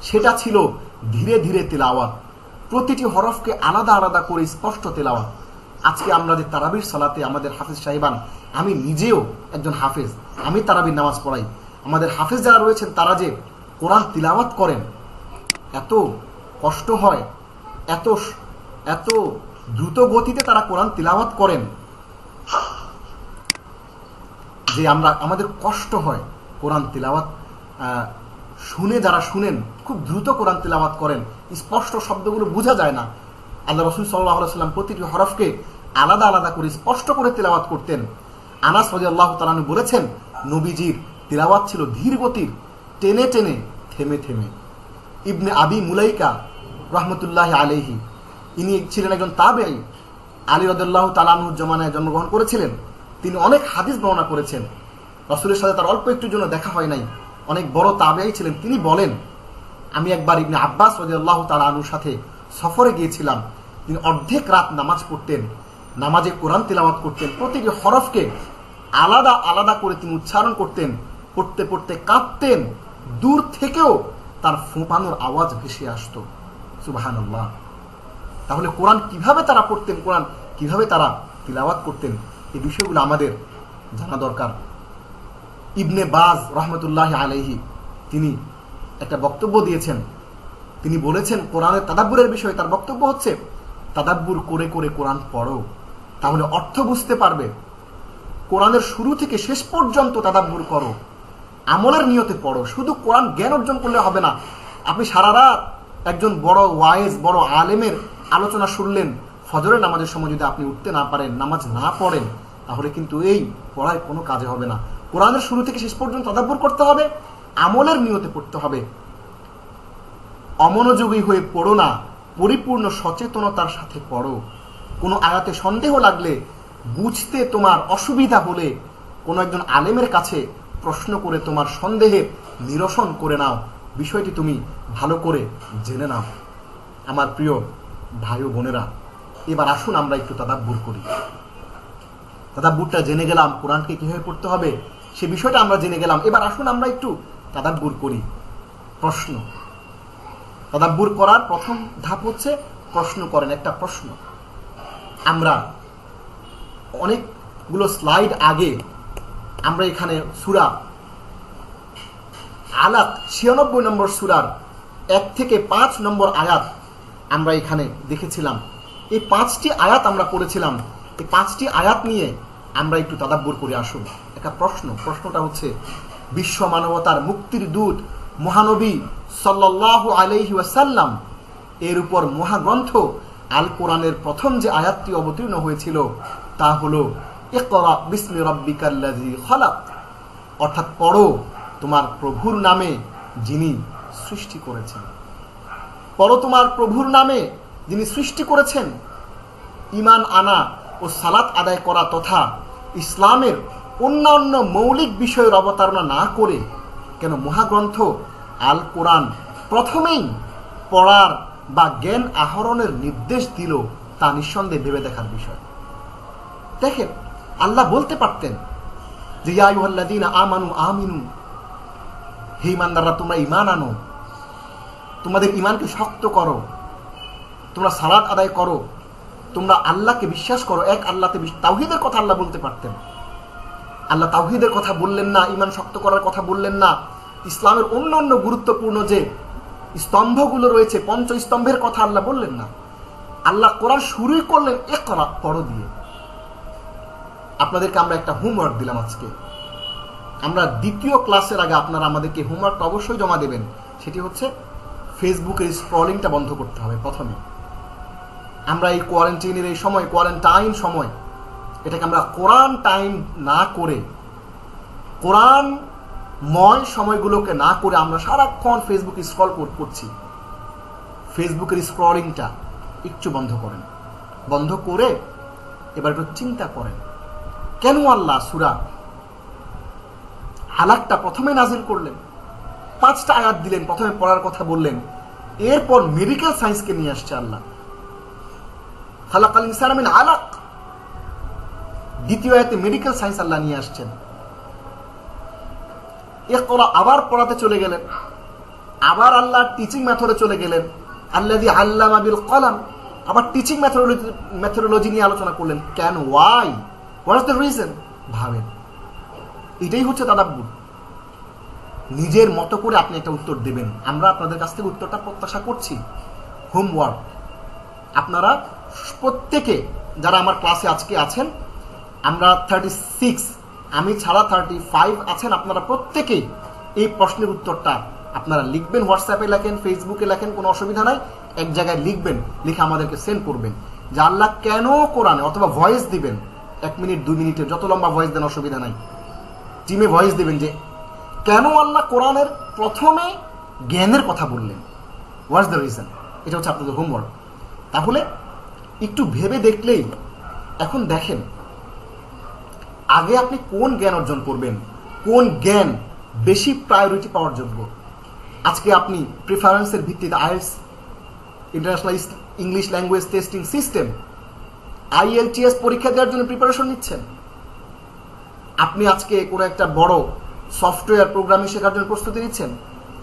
Speaker 1: সেটা ছিল ধীরে ধীরে তিলাওয়াত, প্রতিটি হরফকে আলাদা আলাদা করে স্পষ্ট তিলাওয়াত। আজকে আমরা যে তারাবির সালাতে আমাদের হাফেজ সাহেবান, আমি নিজেও একজন হাফেজ, আমি তারাবির নামাজ পড়াই। আমাদের হাফেজ যারা রয়েছেন তারা যে কোরআন তিলাওয়াত করেন, এত কষ্ট হয়, এত এত দ্রুত গতিতে তারা কোরআন তিলাওয়াত করেন যে আমাদের কষ্ট হয়। কোরআন তিলাওয়াত শুনে যারা শুনেন খুব দ্রুত কোরআন তিলাওয়াত করেন, স্পষ্ট শব্দগুলো বোঝা যায় না। আল্লাহ রাসূল সাল্লাল্লাহু আলাইহি ওয়াসাল্লাম প্রতিটি হরফকে আলাদা আলাদা করে স্পষ্ট করে তিলাওয়াত করতেন। আনাস রাদিয়াল্লাহু তাআলা আনহু বলেছেন নবীজির তিলাওয়াত ছিল ধীর গতির, টেনে টেনে, থেমে থেমে। ইবনে আবি মুলাইকা রাহমাতুল্লাহি আলাইহি, ইনি ছিলেন একজন তাবেঈ, আলী রাদিয়াল্লাহু তাআলা আনহুর জামানায় জন্মগ্রহণ করেছিলেন। তিনি অনেক হাদিস বর্ণনা করেছেন। রাসূলের সাথে তার অল্প একটুর জন্য দেখা হয় নাই, অনেক বড় তাবেঈ ছিলেন। তিনি বলেন আমি একবার ইবনে আব্বাস রাদিয়াল্লাহু তাআলা আনহুর সাথে সফরে গিয়েছিলাম। তিনি অর্ধেক রাত নামাজ পড়তেন, নামাজে কোরআন তিলাওয়াত করতেন, প্রতিটি হরফকে আলাদা আলাদা করে তিনি উচ্চারণ করতেন, পড়তে পড়তে কাঁদতেন, দূর থেকেও তার ফোঁপানোর আওয়াজ ভেসে আসতো, সুবহানাল্লাহ। তাহলে কোরআন কিভাবে তারা পড়তেন, কোরআন কিভাবে তারা তিলাওয়াত করতেন, এই বিষয়গুলো আমাদের জানা দরকার। ইবনে বাজ রহমতুল্লাহ আলাইহি তিনি একটা বক্তব্য দিয়েছেন। তিনি বলেছেন কোরআনের তাদাব্বুরের বিষয়ে তার বক্তব্য হচ্ছে তাদাব্বুর করে করে কোরআন পড়ো। তাহলে অর্থ বুঝতে পারবে। কোরআনের শুরু থেকে শেষ পর্যন্ত তাদাব্বুর করো, আমলের নিয়তে পড়ো। শুধু কোরআন জ্ঞান অর্জন করলে হবে না। আপনি সারা রাত একজন বড় ওয়াইজ, বড় আলেমের আলোচনা শুনলেন, ফজরের নামাজের সময় যদি আপনি উঠতে না পারেন, নামাজ না পড়েন, তাহলে কিন্তু এই পড়ায় কোনো কাজে হবে না। কোরআনের শুরু থেকে শেষ পর্যন্ত তাদাব্বুর করতে হবে, আমলের নিয়তে পড়তে হবে। অমনোযোগী হয়ে পড়ো না, পরিপূর্ণ সচেতনতার সাথে পড়ো। কোনো আয়াতে সন্দেহ লাগলে, বুঝতে তোমার অসুবিধা হলে কোনো একজন আলেমের কাছে প্রশ্ন করে তোমার সন্দেহের নিরসন করে নাও, বিষয়টি তুমি ভালো করে জেনে নাও। আমার প্রিয় ভাই ও বোনেরা, এবার আসুন আমরা একটু তাদাব্বুর করি। তাদাব্বুরটা জেনে গেলাম, কোরআনকে কিভাবে পড়তে হবে সে বিষয়টা আমরা জেনে গেলাম। এবার আসুন আমরা একটু তাদাব্বুর করি। প্রশ্ন, তাদাব্বুর করার প্রথম ধাপ হচ্ছে প্রশ্ন করেন। একটা প্রশ্ন, আমরা অনেকগুলো স্লাইড আগে আমরা এখানে সূরা আলাক 96 নম্বর সূরার 1 থেকে 5 নম্বর আয়াত আমরা এখানে দেখেছিলাম। এই 5টি আয়াত আমরা পড়েছিলাম। এই 5টি আয়াত নিয়ে আমরা একটু তাদাব্বুর করে আসুন। একটা প্রশ্নটা হচ্ছে, বিশ্ব মানবতার মুক্তির দূত মহানবী সাল্লাল্লাহু আলাইহি ওয়াসাল্লাম এর উপর মহাগ্রন্থ আল কোরআনের প্রথম যে আয়াতটি অবতীর্ণ হয়েছিল তা হলো ইকরা বিসমি রাব্বিকাল্লাযী খালাক, অর্থাৎ পড়ো তোমার প্রভুর নামে যিনি সৃষ্টি করেছেন। পড়ো তোমার প্রভুর নামে যিনি সৃষ্টি করেছেন। ঈমান আনা ও সালাত আদায় করা তথা ইসলামের অন্যান্য মৌলিক বিষয়ের অবতারণা না করে কেন মহাগ্রন্থ আল কোরআন প্রথমেই পড়ার বা জ্ঞান আহরণের নির্দেশ দিল, তা নিঃসন্দেহে ভেবে দেখার বিষয়। দেখেন, আল্লাহ বলতে পারতেন যে ইয়া আইয়ুহাল্লাযীনা আমানু আমিনু, হে ঈমানদাররা তোমরা ঈমান আনো, তোমাদের ঈমানকে শক্ত করো, তোমরা সালাত আদায় করো, তোমরা আল্লাহকে বিশ্বাস করো, এক আল্লাহতে তাওহীদের কথা আল্লাহ বলতে পারতেন। আল্লাহ তাওহীদের কথা বললেন না, ঈমান শক্ত করার কথা বললেন না, ইসলামের অন্যান্য গুরুত্বপূর্ণ যে স্তম্ভগুলো রয়েছে, পঞ্চস্তম্ভের কথা আল্লাহ বললেন না। আল্লাহ কোরআন শুরুই করলেন ইকরা, পড়ো দিয়ে। আপনাদেরকে আমরা একটা হোমওয়ার্ক দিলাম আজকে। আমরা দ্বিতীয় ক্লাসের আগে আপনারা আমাদেরকে হোমওয়ার্কটা অবশ্যই জমা দেবেন। সেটি হচ্ছে ফেসবুকের স্ক্রলিংটা বন্ধ করতে হবে প্রথমে। আমরা এই কোয়ারেন্টাইনের এই সময়, কোয়ারেন্টাইন সময়, এটাকে আমরা কোরআন টাইম না করে, কোরআনময় সময়গুলোকে না করে আমরা সারাক্ষণ ফেসবুকে স্ক্রল করছি। ফেসবুকের স্ক্রলিংটা একটু বন্ধ করেন। বন্ধ করে এবার একটু চিন্তা করেন, কেন আল্লাহ সূরা আলাকটা প্রথমে নাজিল করলেন, 5টা আয়াত দিলেন, প্রথমে পড়ার কথা বললেন, এরপর মেডিকেল সায়েন্সকে নিয়ে আসছে আল্লাহ। খালাকাল ইনসানা মিন আলাক, দ্বিতীয় আয়াতে মেডিকেল সায়েন্স আল্লাহ নিয়ে আসছেন। ইকরা আবার পড়াতে চলে গেলেন, আবার আল্লাহ টিচিং মেথডে চলে গেলেন। আল্লাযী আল্লামা বিল কলম, আবার টিচিং মেথডোলজি নিয়ে আলোচনা করলেন। কেন? Why? What is the reason? ভাবেন, এটাই হচ্ছে তাদাব্বুর। নিজের মতো করে আপনি একটা উত্তর দেবেন। আমরা আপনাদের কাছ থেকে উত্তরটা প্রত্যাশা করছি। হোমওয়ার্ক আপনারা প্রত্যেকে যারা আমার ক্লাসে আজকে আছেন, আমরা 36, আমি ছাড়া 35 আছেন, আপনারা প্রত্যেকেই এই প্রশ্নের উত্তরটা আপনারা লিখবেন। হোয়াটসঅ্যাপে লেখেন, ফেসবুকে লেখেন, কোনো অসুবিধা নাই। এক জায়গায় লিখবেন, লিখে আমাদেরকে সেন্ড করবেন যে আল্লাহ কেন কোরআনে, অথবা ভয়েস দিবেন 1 মিনিট 2 মিনিটের, যত লম্বা ভয়েস দেন অসুবিধা নাই। টিমে ভয়েস দিবেন যে কেন আল্লাহ কোরআনের প্রথমে জ্ঞানের কথা বললেন, হোয়াটস দ্য রিজন। এটা হচ্ছে আপনাদের হোমওয়ার্ক। তাহলে একটু ভেবে দেখলেই, এখন দেখেন আগে আপনি কোন জ্ঞান অর্জন করবেন, কোন জ্ঞান বেশি প্রায়োরিটি পাওয়ার যোগ্য। আজকে আপনি প্রিফারেন্সের ভিত্তিতে IELTS, international English language testing system, IELTS পরীক্ষা দেওয়ার জন্য প্রিপারেশন নিচ্ছেন। আপনি আজকে কোনো একটা বড় সফটওয়্যার প্রোগ্রামিং শেখার জন্য প্রস্তুতি নিচ্ছেন,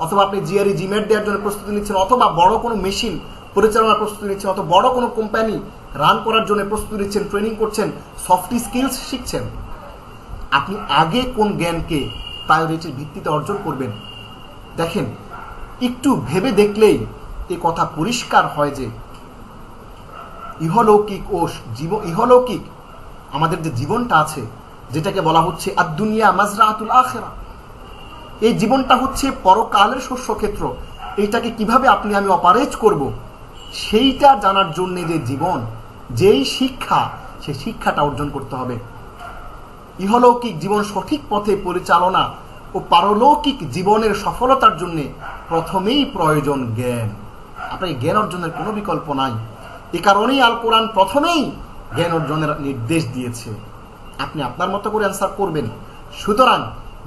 Speaker 1: অথবা আপনি GRE GMAT দেওয়ার জন্য প্রস্তুতি নিচ্ছেন, অথবা বড় কোনো মেশিন পরিচালনার প্রস্তুতি নিচ্ছেন, অথবা বড় কোনো কোম্পানি রান করার জন্য প্রস্তুতি নিচ্ছেন, ট্রেনিং করছেন, সফট স্কিলস শিখছেন। আপনি আগে কোন জ্ঞানকে প্রায়োরিটির ভিত্তিতে অর্জন করবেন, দেখেন একটু ভেবে দেখলেই এই কথা পরিষ্কার হয় যে ইহলৌকিক আমাদের যে জীবনটা আছে, যেটাকে বলা হচ্ছে আদ-দুনিয়া মাজরাআতুল আখিরা, এই জীবনটা হচ্ছে পরকালের শস্যক্ষেত্র। এইটাকে কিভাবে আপনি আমি অপারেট করব, সেইটা জানার জন্য যে জীবন, যেই শিক্ষা, সেই শিক্ষাটা অর্জন করতে হবে। ইহলৌকিক জীবন সঠিক পথে পরিচালনা ও পারলৌকিক জীবনের সফলতার জন্য প্রথমেই প্রয়োজন জ্ঞান। আপনার জ্ঞান অর্জনের কোনো বিকল্প নাই। এ কারণেই আল কোরআন প্রথমেই জ্ঞান অর্জনের নির্দেশ দিয়েছে। আপনি আপনার মতো করে অ্যান্সার করবেন। সুতরাং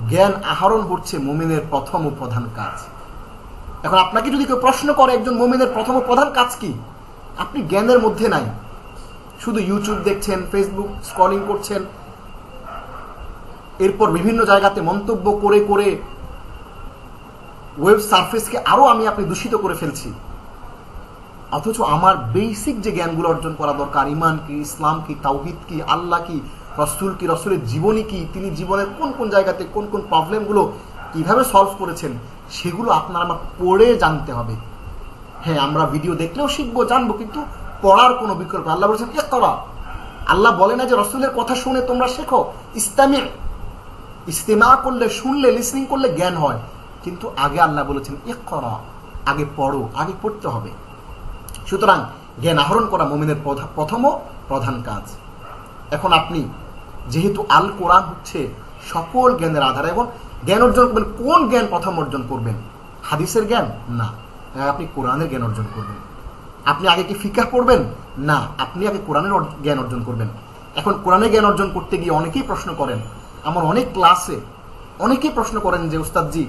Speaker 1: জ্ঞান আহরণ হচ্ছে মুমিনের প্রথম ও প্রধান কাজ। এখন আপনাকে যদি কেউ প্রশ্ন করে একজন মুমিনের প্রথম ও প্রধান কাজ কি, আপনি জ্ঞানের মধ্যে নাই, শুধু ইউটিউব দেখছেন, ফেসবুক স্ক্রলিং করছেন, এরপর বিভিন্ন জায়গাতে মন্তব্য করে করে ওয়েব সারফেসকে আরো আপনি দূষিত করে ফেলছি। অথচ আমার বেসিক যে জ্ঞানগুলো অর্জন করা দরকার, ইমান কি, ইসলাম কি, তাওহীদ কি, আল্লাহ কি, রসুল কি, রসুলের জীবনী কি, তিনি জীবনের কোন কোন জায়গাতে কোন কোন প্রবলেমগুলো কিভাবে সলভ করেছেন, সেগুলো আপনার আমার পড়ে জানতে হবে। হ্যাঁ, আমরা ভিডিও দেখলেও শিখবো, জানবো, কিন্তু পড়ার কোনো বিকল্প। আল্লাহ বলেছেন ইকরা। আল্লাহ বলে না যে রসুলের কথা শুনে তোমরা শেখো। ইস্তেমা করলে, শুনলে, লিসনিং করলে জ্ঞান হয়, কিন্তু আগে আল্লাহ বলেছেন ইকরা, আগে পড়ো, আগে পড়তে হবে। সুতরাং জ্ঞান আহরণ করা মুমিনের প্রথম ও প্রধান কাজ। এখন আপনি যেহেতু আল কোরআন হচ্ছে সকল জ্ঞানের আধার, এখন জ্ঞান অর্জন করবেন, কোন জ্ঞান প্রথম অর্জন করবেন? হাদিসের জ্ঞান না, আপনি কোরআনের জ্ঞান অর্জন করবেন। আপনি আগে কি ফিকাহ পড়বেন? না, আপনি আগে কোরআনের জ্ঞান অর্জন করবেন। এখন কোরআনের জ্ঞান অর্জন করতে গিয়ে অনেকেই প্রশ্ন করেন, আমার অনেক ক্লাসে অনেকেই প্রশ্ন করেন যে উস্তাদজি,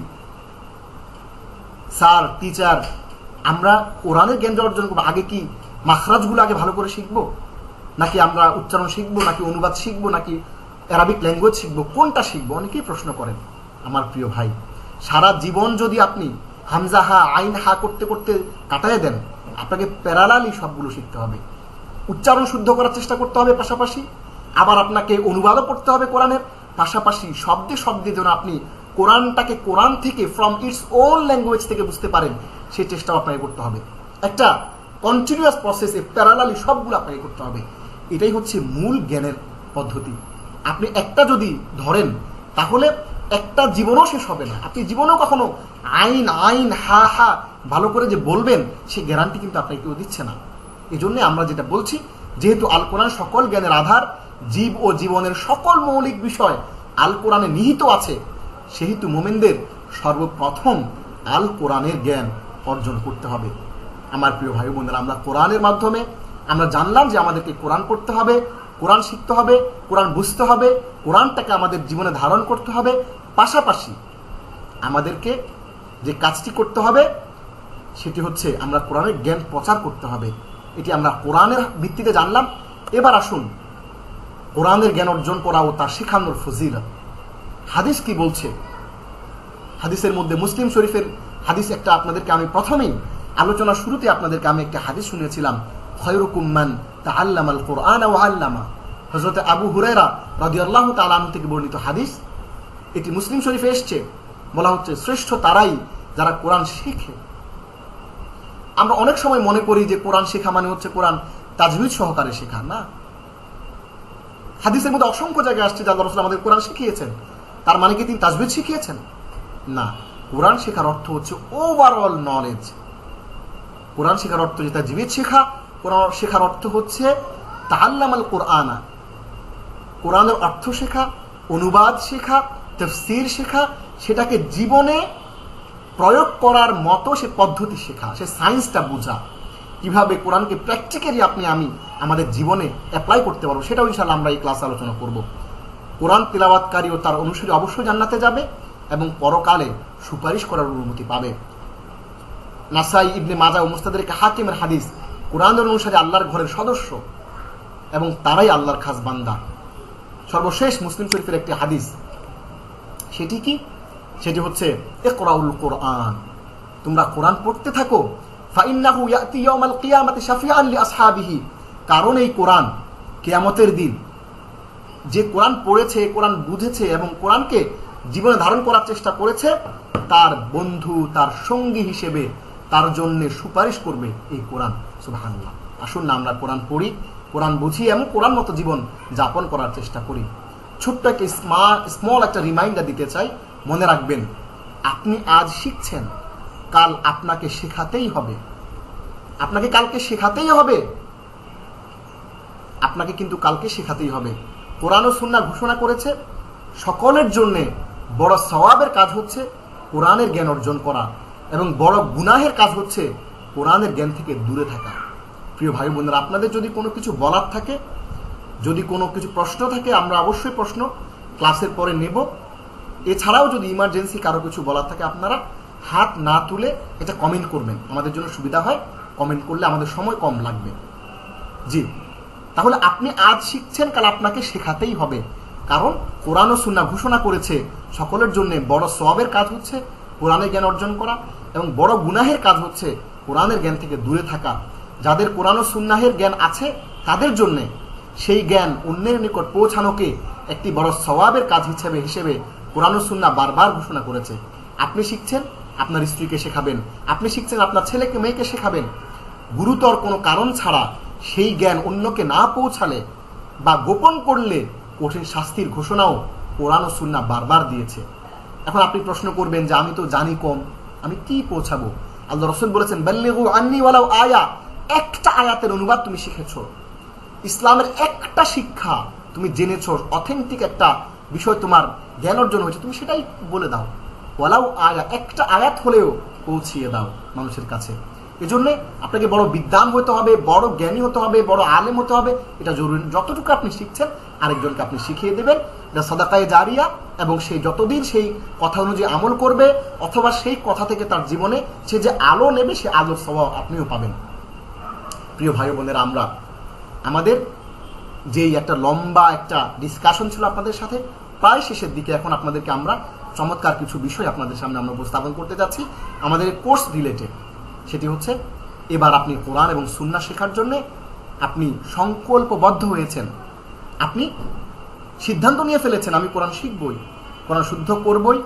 Speaker 1: স্যার, টিচার, আমরা কোরআনের জ্ঞান অর্জন করবো, আগে কি মাখরাজগুলো আগে ভালো করে শিখবো, নাকি আমরা উচ্চারণ শিখবো, নাকি অনুবাদ শিখবো, নাকি অ্যারাবিক ল্যাঙ্গুয়েজ শিখবো, কোনটা শিখবো? অনেকেই প্রশ্ন করেন। আমার প্রিয় ভাই, সারা জীবন যদি আপনি হামজা হা, আইন হা করতে করতে কাটায় দেন, আপনাকে প্যারালালি সবগুলো শিখতে হবে। উচ্চারণ শুদ্ধ করার চেষ্টা করতে হবে, পাশাপাশি আবার আপনাকে অনুবাদও পড়তে হবে কোরআনের, পাশাপাশি শব্দে শব্দে যেন আপনি কোরআনটাকে কোরআন থেকে ফ্রম ইটস ওন ল্যাঙ্গুয়েজ থেকে বুঝতে পারেন, সেই চেষ্টাও আপনাকে করতে হবে। একটা কন্টিনিউয়াস প্রসেসে প্যারালালি সবগুলো আপনাকে করতে হবে। এটাই হচ্ছে মূল জ্ঞানের পদ্ধতি। আপনি একটা যদি ধরেন, তাহলে একটা জীবনও শেষ হবে না। আপনি জীবনেও কখনো আইন আইন হা হা ভালো করে যে বলবেন, সেই গ্যারান্টি কিন্তু আপনাকে কেউ দিচ্ছে না। এই জন্যে আমরা যেটা বলছি, যেহেতু আল কোরআন সকল জ্ঞানের আধার, জীব ও জীবনের সকল মৌলিক বিষয় আল কোরআনে নিহিত আছে, সেহেতু মুমিনদের সর্বপ্রথম আল কোরআনের জ্ঞান অর্জন করতে হবে। আমার প্রিয় ভাই বোনেরা, আমরা কোরআনের মাধ্যমে আমরা জানলাম যে আমাদেরকে কোরআন পড়তে হবে, কোরআন শিখতে হবে, কোরআন বুঝতে হবে, কোরআনটাকে আমাদের জীবনে ধারণ করতে হবে। পাশাপাশি আমাদেরকে যে কাজটি করতে হবে সেটি হচ্ছে আমরা কোরআনের জ্ঞান প্রচার করতে হবে। এটি আমরা কোরআনের ভিত্তিতে জানলাম। এবার আসুন কোরআনের জ্ঞান অর্জন করা ও তার শেখানোর ফজিলত। হাদিস কি বলছে? হাদিসের মধ্যে মুসলিম শরীফের হাদিস একটা আপনাদেরকে আমি প্রথমেই আলোচনার শুরুতে আপনাদেরকে আমি একটা হাদিস শুনিয়েছিলাম, খায়রুকুম মান তাআল্লামাল কুরআন ওয়া আল্লামা। হযরত আবু হুরায়রা রাদিয়াল্লাহু তাআলা আনহু থেকে বর্ণিত হাদিস। এটি মুসলিম শরীফে এসেছে, বলা হচ্ছে শ্রেষ্ঠ তারাই যারা কোরআন শেখে। আমরা অনেক সময় মনে করি যে কোরআন শেখা মানে হচ্ছে কোরআন তাজউইদ সহকারে শেখা। না, হাদিসের মধ্যে অসংখ্য জায়গায় আসছে যে আল্লাহ রাসূল আমাদের কোরআন শিখিয়েছেন, তার মানে কি তিনি তাজউইদ শিখিয়েছেন? না, কোরআন শেখার অর্থ হচ্ছে ওভারঅল নলেজ। কোরআন শেখার অর্থ যে তাজউইদ শেখা, কোরআন শেখার অর্থ হচ্ছে তাআল্লামাল কুরআনা, কোরআনের অর্থ শেখা, অনুবাদ শেখা, তাফসীর শেখা, সেটাকে জীবনে প্রয়োগ করার মতো সে পদ্ধতি শেখা, সে সায়েন্সটা বোঝা, কিভাবে কোরআনকে প্র্যাকটিক্যালি আপনি আমি আমাদের জীবনে অ্যাপ্লাই করতে পারবো, সেটাও ইনশাআল্লাহ আমরা এই ক্লাসে আলোচনা করব। কোরআন তিলাওয়াতকারী ও তার অনুসারী অবশ্যই জান্নাতে যাবে এবং পরকালে সুপারিশ করার অনুমতি পাবে। নাসাই, ইবনে মাজাহ ও মুস্তাদরিক হাকিমের হাদিস, কোরআনের অনুসারী আল্লাহর ঘরের সদস্য এবং তারাই আল্লাহর খাস বান্দা। সর্বশেষ মুসলিম শরীফের একটি হাদিস, সেটি কি? সেটি হচ্ছে ইকরাউল কোরআন, তোমরা কোরআন পড়তে থাকো, ফাইন্নাহু ইয়াতি ইয়াউমাল কিয়ামাতি শাফিআন লিআসহাবিহি, কারণ এই কোরআন কিয়ামতের দিন যে কোরআন পড়েছে, কোরআন বুঝেছে এবং কোরআনকে জীবনে ধারণ করার চেষ্টা করেছে, তার বন্ধু, তার সঙ্গী হিসেবে তার জন্য সুপারিশ করবে এই কোরআন। সুবহানাল্লাহ। আসুন না আমরা কোরআন পড়ি, কোরআন বুঝি এবং কোরআন মতো জীবন যাপন করার চেষ্টা করি। ছোট্ট একটা স্মল একটা রিমাইন্ডার দিতে চাই, মনে রাখবেন আপনি আজ শিখছেন, কাল আপনাকে শেখাতেই হবে, আপনাকে কালকে শেখাতেই হবে, আপনাকে কিন্তু কালকে শেখাতেই হবে। কোরআন ও সুন্নাহ ঘোষণা করেছে সকলের জন্যে বড় সওয়াবের কাজ হচ্ছে কোরআনের জ্ঞান অর্জন করা, এবং বড় গুনাহের কাজ হচ্ছে কোরআনের জ্ঞান থেকে দূরে থাকা। প্রিয় ভাই বোনেরা, আপনাদের যদি কোনো কিছু বলার থাকে, যদি কোনো কিছু প্রশ্ন থাকে, আমরা অবশ্যই প্রশ্ন ক্লাসের পরে নেব। এছাড়াও যদি ইমার্জেন্সি কারো কিছু বলার থাকে, আপনারা হাত না তুলে এটা কমেন্ট করবেন, আমাদের জন্য সুবিধা হয়। কমেন্ট করলে আমাদের সময় কম লাগবে। জি, তাহলে আপনি আজ শিখছেন, কাল আপনাকে শেখাতেই হবে, কারণ কোরআন ও সুন্নাহ ঘোষণা করেছে সকলের জন্য বড় সওয়াবের কাজ হচ্ছে কোরআনের জ্ঞান অর্জন করা, এবং বড় গুনাহের কাজ হচ্ছে কোরআনের জ্ঞান থেকে দূরে থাকা। যাদের কোরআন ও সুন্নাহের জ্ঞান আছে তাদের জন্যে সেই জ্ঞান অন্যের নিকট পৌঁছানোকে একটি বড় সওয়াবের কাজ হিসেবে কোরআন ও সুন্নাহ বারবার ঘোষণা করেছে। আপনি শিখছেন, আপনার স্ত্রীকে শেখাবেন, আপনি শিখছেন, আপনার ছেলেকে মেয়েকে শেখাবেন। গুরুতর কোনো কারণ ছাড়া সেই জ্ঞান অন্যকে না পৌঁছালে বা গোপন করলে কঠিন শাস্তির ঘোষণাও কোরআন ও সুন্নাহ বারবার দিয়েছে। এখন আপনি প্রশ্ন করবেন যে আমি তো জানি কম, আমি কি পৌঁছাবো? আল্লাহ রাসূল বলেছেন, বাল্লিগু আন্নী ওয়ালাউ আয়া, একটা আয়াতের অনুবাদ তুমি শিখেছো, ইসলামের একটা শিক্ষা তুমি জেনেছো, অথেন্টিক একটা বিষয় তোমার জ্ঞান অর্জন হয়েছে, তুমি সেটাই বলে দাও। ওয়ালাউ আয়া, একটা আয়াত হলেও পৌঁছিয়ে দাও মানুষের কাছে। এজন্য আপনাকে বড় বিদ্বান হতে হবে, বড় জ্ঞানী হতে হবে, বড় আলেম হতে হবে, এটা জরুরি। যতটুকু আপনি শিখছেন আরেকজনকে আপনি শিখিয়ে দেবেন, এটা সাদাকায়ে জারিয়া, এবং সেই যতদিন সেই কথা অনুযায়ী আমল করবে অথবা সেই কথা থেকে তার জীবনে সে যে আলো নেবে, সে আলোর সওয়াব আপনিও পাবেন। প্রিয় ভাই বোনেরা, আমরা আমাদের যেই একটা লম্বা একটা ডিসকাশন ছিল আপনাদের সাথে, প্রায় শেষের দিকে। এখন আপনাদেরকে আমরা চমৎকার কিছু বিষয় আপনাদের সামনে আমরা উপস্থাপন করতে যাচ্ছি আমাদের কোর্স রিলেটেড। সেটি হচ্ছে, এবার আপনি কোরআন এবং সুন্নাহ শেখার জন্য আপনি সংকল্পবদ্ধ হয়েছেন, আপনি সিদ্ধান্ত নিয়ে ফেলেছেন আমি কোরআন শিখবই, কোরআন শুদ্ধ করবই,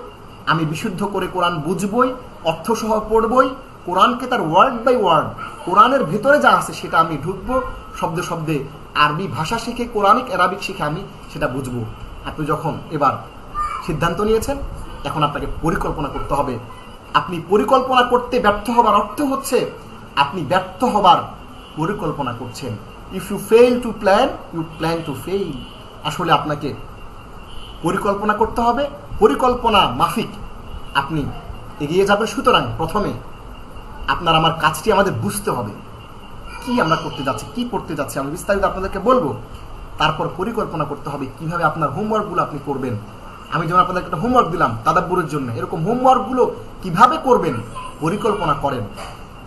Speaker 1: আমি বিশুদ্ধ করে কোরআন বুঝবই, অর্থসহ পড়বই, কোরআনকে তার ওয়ার্ড বাই ওয়ার্ড, কোরআনের ভেতরে যা আছে সেটা আমি ঢুকবো, শব্দে শব্দে আরবি ভাষা শিখে, কোরআনিক অ্যারাবিক শিখে আমি সেটা বুঝবো। আপনি যখন এবার সিদ্ধান্ত নিয়েছেন, এখন আপনাকে পরিকল্পনা করতে হবে। আপনি পরিকল্পনা করতে ব্যর্থ হবার অর্থ হচ্ছে আপনি ব্যর্থ হবার পরিকল্পনা করছেন। If you fail to plan, you plan to fail. আসলে আপনাকে পরিকল্পনা করতে হবে, পরিকল্পনা মাফিক আপনি এগিয়ে যাবেন। সুতরাং প্রথমে আপনার আমার কাজটি আমাদের বুঝতে হবে, কি আমরা করতে যাচ্ছি, কি করতে যাচ্ছি, আমি বিস্তারিত আপনাদেরকে বলবো। তারপর পরিকল্পনা করতে হবে কিভাবে আপনার হোমওয়ার্কগুলো আপনি করবেন। আমি যেমন আপনাদেরকে একটা হোমওয়ার্ক দিলাম তাদাব্বুরের জন্য, এরকম হোমওয়ার্কগুলো কিভাবে করবেন পরিকল্পনা করেন।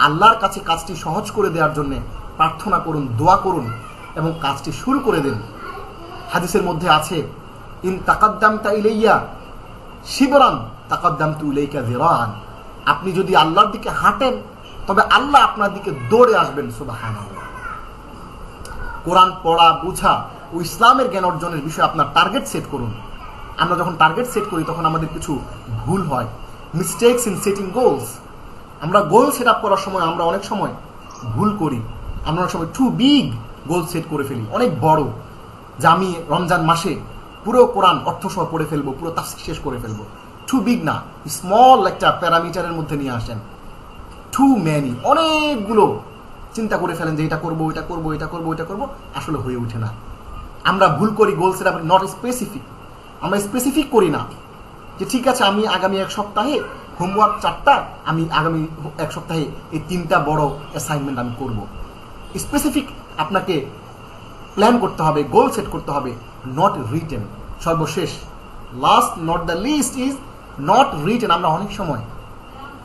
Speaker 1: আল্লাহর কাছে কাজটি সহজ করে দেওয়ার জন্য প্রার্থনা করুন, দোয়া করুন এবং কাজটি শুরু করে দিন। হাদিসের মধ্যে আছে, ইন তাকাদ্দামতা ইলাইয়া শিবরান তাকাদ্দামতু ইলাইকা যিরান। আপনি যদি আল্লাহর দিকে হাঁটেন তবে আল্লাহ আপনার দিকে দৌড়ে আসবেন। সুবহানাল্লাহ। কোরআন পড়া, বুঝা ও ইসলামের জ্ঞান অর্জনের বিষয়ে আপনার টার্গেট সেট করুন। আমরা যখন টার্গেট সেট করি তখন আমাদের কিছু ভুল হয়, মিস্টেকস ইন সেটিং গোলস। আমরা গোল সেট আপ করার সময় আমরা অনেক সময় ভুল করি। আমরা অনেক সময় টু বিগ গোল সেট করে ফেলি, অনেক বড়, যে আমি রমজান মাসে পুরো কোরআন অর্থসহ পড়ে ফেলবো, পুরো তাফসীর শেষ করে ফেলবো। টু বিগ না, স্মল একটা প্যারামিটারের মধ্যে নিয়ে আসেন। টু ম্যানি, অনেকগুলো চিন্তা করে ফেলেন যে এটা করবো, এটা করবো, এটা করবো, এটা করবো, আসলে হয়ে ওঠে না। আমরা ভুল করি goal set up not specific. আমরা স্পেসিফিক করি না যে ঠিক আছে আমি আগামী এক সপ্তাহে হোমওয়ার্ক 4টা, আমি আগামী এক সপ্তাহে এই 3টা বড় অ্যাসাইনমেন্ট আমি করব। স্পেসিফিক আপনাকে প্ল্যান করতে হবে, গোল সেট করতে হবে, নট রিটেন। সর্বশেষ, last not the least is not written. আমরা অনেক সময়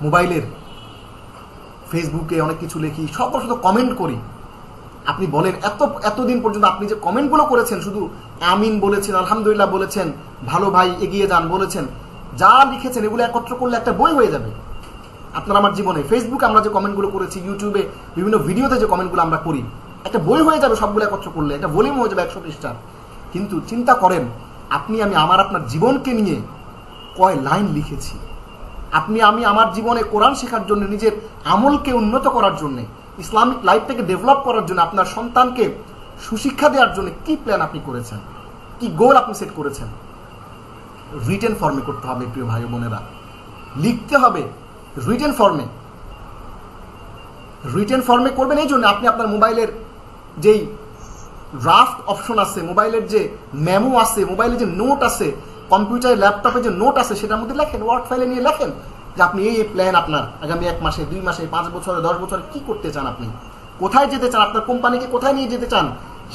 Speaker 1: মোবাইলের ফেসবুকে অনেক কিছু লিখি, শুধু কমেন্ট করি। আপনি বলেন এতদিন পর্যন্ত আপনি যে কমেন্টগুলো করেছেন, শুধু আমিন বলেছেন, আলহামদুলিল্লাহ বলেছেন, ভালো ভাই এগিয়ে যান বলেছেন, যা লিখেছেন এগুলো একত্র করলে একটা বই হয়ে যাবে আপনার আমার জীবনে। ফেসবুকে আমরা যে কমেন্টগুলো করেছি, ইউটিউবে বিভিন্ন ভিডিওতে যে কমেন্টগুলো আমরা করি, একটা বই হয়ে যাবে সবগুলো একত্র করলে, একটা ভলিউম হয়ে যাবে 100 পৃষ্ঠার। কিন্তু চিন্তা করেন আপনি আমি আপনার জীবনকে নিয়ে কয় লাইন লিখেছি। আমি আমার জীবনে কোরআন শেখার জন্য, নিজের আমলকে উন্নত করার জন্য, ইসলামিক লাইফটাকে ডেভেলপ করার জন্য, আপনার সন্তানকে সুশিক্ষা দেওয়ার জন্য কি প্ল্যান আপনি করেছেন, কি গোল আপনি সেট করেছেন, রিটেন ফর্মে করতে হবে প্রিয় ভাই বোনেরা। লিখতে হবে রিটেন ফর্মে। রিটেন ফর্মে করবেন এই জন্য আপনি আপনার মোবাইলের যেই ড্রাফট অপশন আছে, মোবাইলের যে মেমো আছে, মোবাইলের যে নোট আছে, কম্পিউটার ল্যাপটপে যে নোট আছে সেটার মধ্যে লেখেন, ওয়ার্ড ফাইলে নিয়ে লেখেন যে আপনি এই প্ল্যান আপনার আগামী 1 মাসে, 2 মাসে, 5 বছরে, 10 বছরে কি করতে চান, আপনি কোথায় যেতে চান, আপনার কোম্পানিকে কোথায় নিয়ে যেতে চান।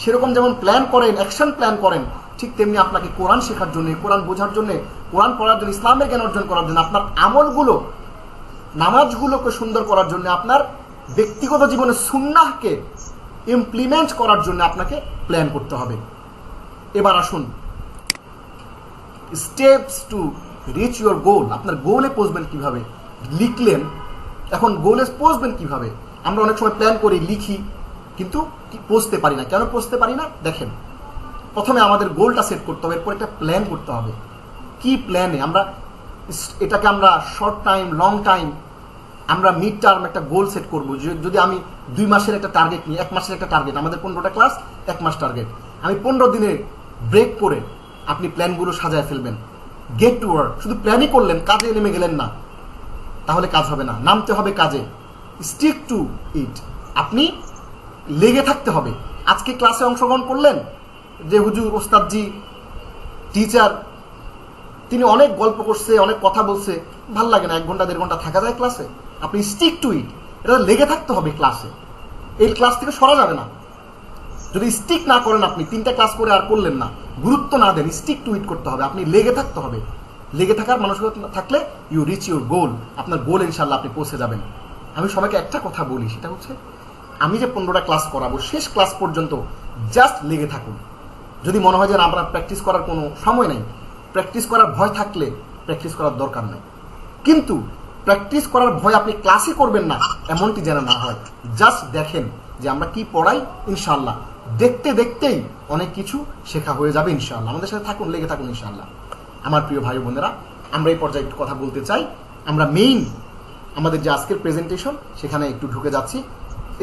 Speaker 1: সেরকম যেমন প্ল্যান করেন, অ্যাকশন প্ল্যান করেন, ঠিক তেমনি আপনাকে কোরআন শেখার জন্য, কোরআন বোঝার জন্য, কোরআন পড়ার জন্য, ইসলামের জ্ঞান অর্জন করার জন্য, আপনার আমলগুলো, নামাজগুলোকে সুন্দর করার জন্য, আপনার ব্যক্তিগত জীবনে সুন্নাহকে ইমপ্লিমেন্ট করার জন্য আপনাকে প্ল্যান করতে হবে। এবার আসুন steps to reach your goal. আপনার গোলে পৌঁছবেন কিভাবে? লিখলেন, এখন গোলে পৌঁছবেন কিভাবে? আমরা অনেক সময় প্ল্যান করি, লিখি, কিন্তু পৌঁছতে পারি না। কেন পৌঁছতে পারি না? দেখেন, প্রথমে আমাদের গোলটা সেট করতে হবে, এরপর একটা প্ল্যান করতে হবে। কি প্ল্যানে আমরা এটাকে আমরা শর্ট টাইম, লং টাইম, আমরা মিড টার্ম একটা গোল সেট করবো। যদি আমি 2 মাসের একটা টার্গেট নিই, 1 মাসের একটা টার্গেট, আমাদের 15টা ক্লাস, 1 মাস টার্গেট, আমি 15 দিনের ব্রেক করে আপনি প্ল্যানগুলো সাজায় ফেলবেন। Get to work. শুধু প্ল্যানই করলেন, কাজে নেমে গেলেন না, তাহলে কাজ হবে না। নামতে হবে কাজে, স্টিক টু ইট। আপনি লেগে থাকতে হবে। আজকে ক্লাসে অংশগ্রহণ করলেন, যে হুজুর, ওস্তাদজি, টিচার, তিনি অনেক গল্প করছে, অনেক কথা বলছে, ভাল লাগে না, 1 ঘন্টা 1.5 ঘন্টা থাকা যায় ক্লাসে। আপনি স্টিক টু ইট, এটা লেগে থাকতে হবে ক্লাসে। এই ক্লাস থেকে সরা যাবে না। যদি স্টিক না করেন, আপনি 3টা ক্লাস করে আর করলেন না, গুরুত্ব না দেন, স্টিক টু ইট করতে হবে। আপনি লেগে থাকতে হবে। লেগে থাকার মানসিকতা থাকলে ইউ রিচ ইউর গোল। আপনার গোল ইনশাল্লাহ আপনি পৌঁছে যাবেন। আমি সবাইকে একটা কথা বলি, সেটা হচ্ছে আমি যে 15টা ক্লাস করাবো, শেষ ক্লাস পর্যন্ত জাস্ট লেগে থাকুন। যদি মনে হয় যে আপনার প্র্যাকটিস করার কোনো সময় নেই, প্র্যাকটিস করার ভয় থাকলে প্র্যাকটিস করার দরকার নেই। কিন্তু প্র্যাকটিস করার ভয় আপনি ক্লাসে করবেন না, এমনটি যেন না হয়। জাস্ট দেখেন যে আমরা কি পড়াই, ইনশাল্লাহ দেখতে দেখতেই অনেক কিছু শেখা হয়ে যাবে ইনশাল্লাহ। আমাদের সাথে থাকুন, লেগে থাকুন ইনশাল্লাহ। আমার প্রিয় ভাই বোনেরা, আমরা এই পর্যায়ে একটু কথা বলতে চাই। আমরা মেইন আমাদের যে আজকের প্রেজেন্টেশন, সেখানে একটু ঢুকে যাচ্ছি।